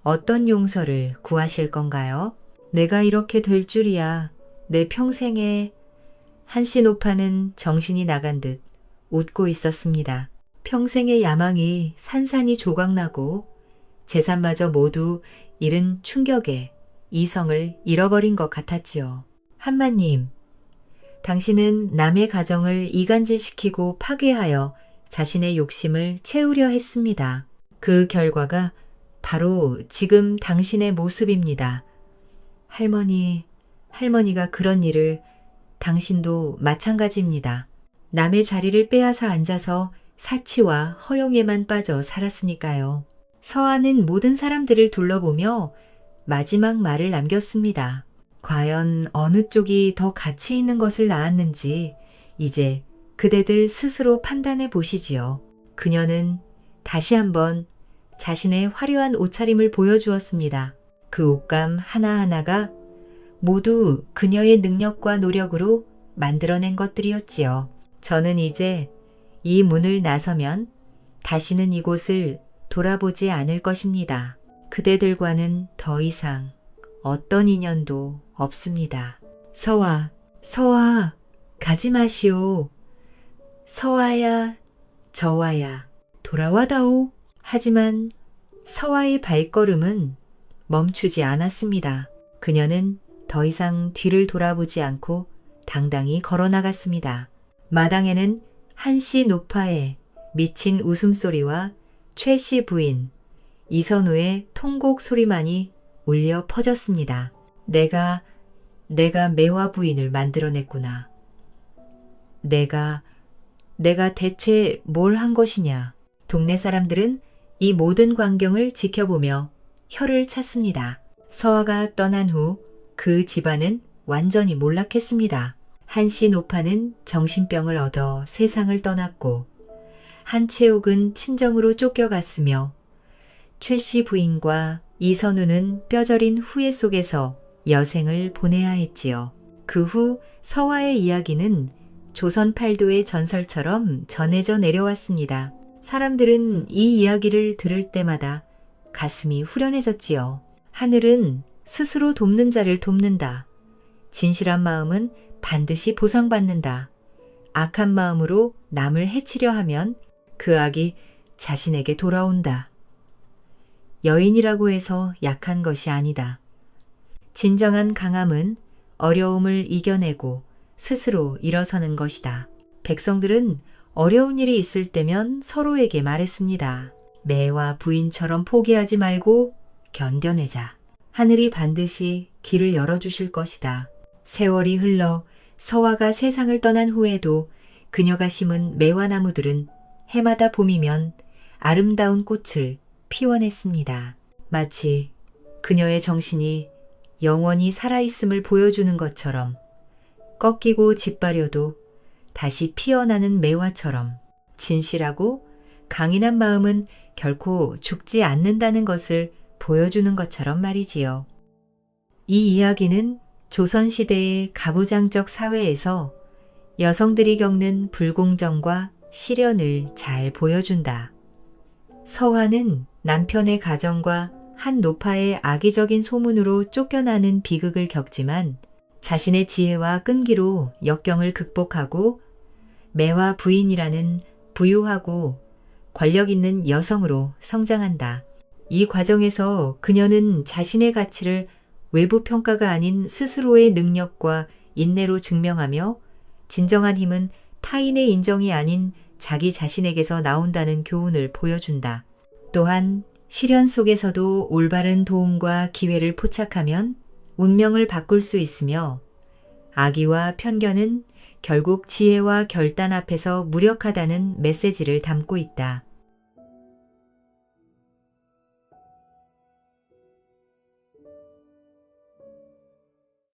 어떤 용서를 구하실 건가요? 내가 이렇게 될 줄이야. 내 평생에. 한씨 노파는 정신이 나간 듯 웃고 있었습니다. 평생의 야망이 산산이 조각나고 재산마저 모두 잃은 충격에 이성을 잃어버린 것 같았지요. 한마님, 당신은 남의 가정을 이간질시키고 파괴하여 자신의 욕심을 채우려 했습니다. 그 결과가 바로 지금 당신의 모습입니다. 할머니가 그런 일을 당신도 마찬가지입니다. 남의 자리를 빼앗아 앉아서 사치와 허용에만 빠져 살았으니까요. 서아는 모든 사람들을 둘러보며 마지막 말을 남겼습니다. 과연 어느 쪽이 더 가치 있는 것을 낳았는지 이제 그대들 스스로 판단해 보시지요. 그녀는 다시 한번 자신의 화려한 옷차림을 보여주었습니다. 그 옷감 하나하나가 모두 그녀의 능력과 노력으로 만들어낸 것들이었지요. 저는 이제 이 문을 나서면 다시는 이곳을 돌아보지 않을 것입니다. 그대들과는 더 이상 어떤 인연도 없습니다. 서화, 가지 마시오. 서화야, 저와야, 돌아와다오. 하지만 서화의 발걸음은 멈추지 않았습니다. 그녀는 더 이상 뒤를 돌아보지 않고 당당히 걸어나갔습니다. 마당에는 한씨 노파의 미친 웃음소리와 최 씨 부인 이선우의 통곡 소리만이 울려 퍼졌습니다. 내가 매화 부인을 만들어냈구나. 내가 대체 뭘 한 것이냐. 동네 사람들은 이 모든 광경을 지켜보며 혀를 찼습니다. 서화가 떠난 후 그 집안은 완전히 몰락했습니다. 한씨 노파는 정신병을 얻어 세상을 떠났고 한채옥은 친정으로 쫓겨갔으며 최 씨 부인과 이선우는 뼈저린 후회 속에서 여생을 보내야 했지요. 그 후 서화의 이야기는 조선 팔도의 전설처럼 전해져 내려왔습니다. 사람들은 이 이야기를 들을 때마다 가슴이 후련해졌지요. 하늘은 스스로 돕는 자를 돕는다. 진실한 마음은 반드시 보상받는다. 악한 마음으로 남을 해치려 하면 그 악이 자신에게 돌아온다. 여인이라고 해서 약한 것이 아니다. 진정한 강함은 어려움을 이겨내고 스스로 일어서는 것이다. 백성들은 어려운 일이 있을 때면 서로에게 말했습니다. 매와 부인처럼 포기하지 말고 견뎌내자. 하늘이 반드시 길을 열어주실 것이다. 세월이 흘러 서화가 세상을 떠난 후에도 그녀가 심은 매화 나무들은 해마다 봄이면 아름다운 꽃을 피워냈습니다. 마치 그녀의 정신이 영원히 살아있음을 보여주는 것처럼 꺾이고 짓바려도 다시 피어나는 매화처럼 진실하고 강인한 마음은 결코 죽지 않는다는 것을 보여주는 것처럼 말이지요. 이 이야기는 조선시대의 가부장적 사회에서 여성들이 겪는 불공정과 시련을 잘 보여준다. 서화는 남편의 가정과 한 노파의 악의적인 소문으로 쫓겨나는 비극을 겪지만 자신의 지혜와 끈기로 역경을 극복하고 매화 부인이라는 부유하고 권력 있는 여성으로 성장한다. 이 과정에서 그녀는 자신의 가치를 외부 평가가 아닌 스스로의 능력과 인내로 증명하며 진정한 힘은 타인의 인정이 아닌 자기 자신에게서 나온다는 교훈을 보여준다. 또한 시련 속에서도 올바른 도움과 기회를 포착하면 운명을 바꿀 수 있으며 악의와 편견은 결국 지혜와 결단 앞에서 무력하다는 메시지를 담고 있다.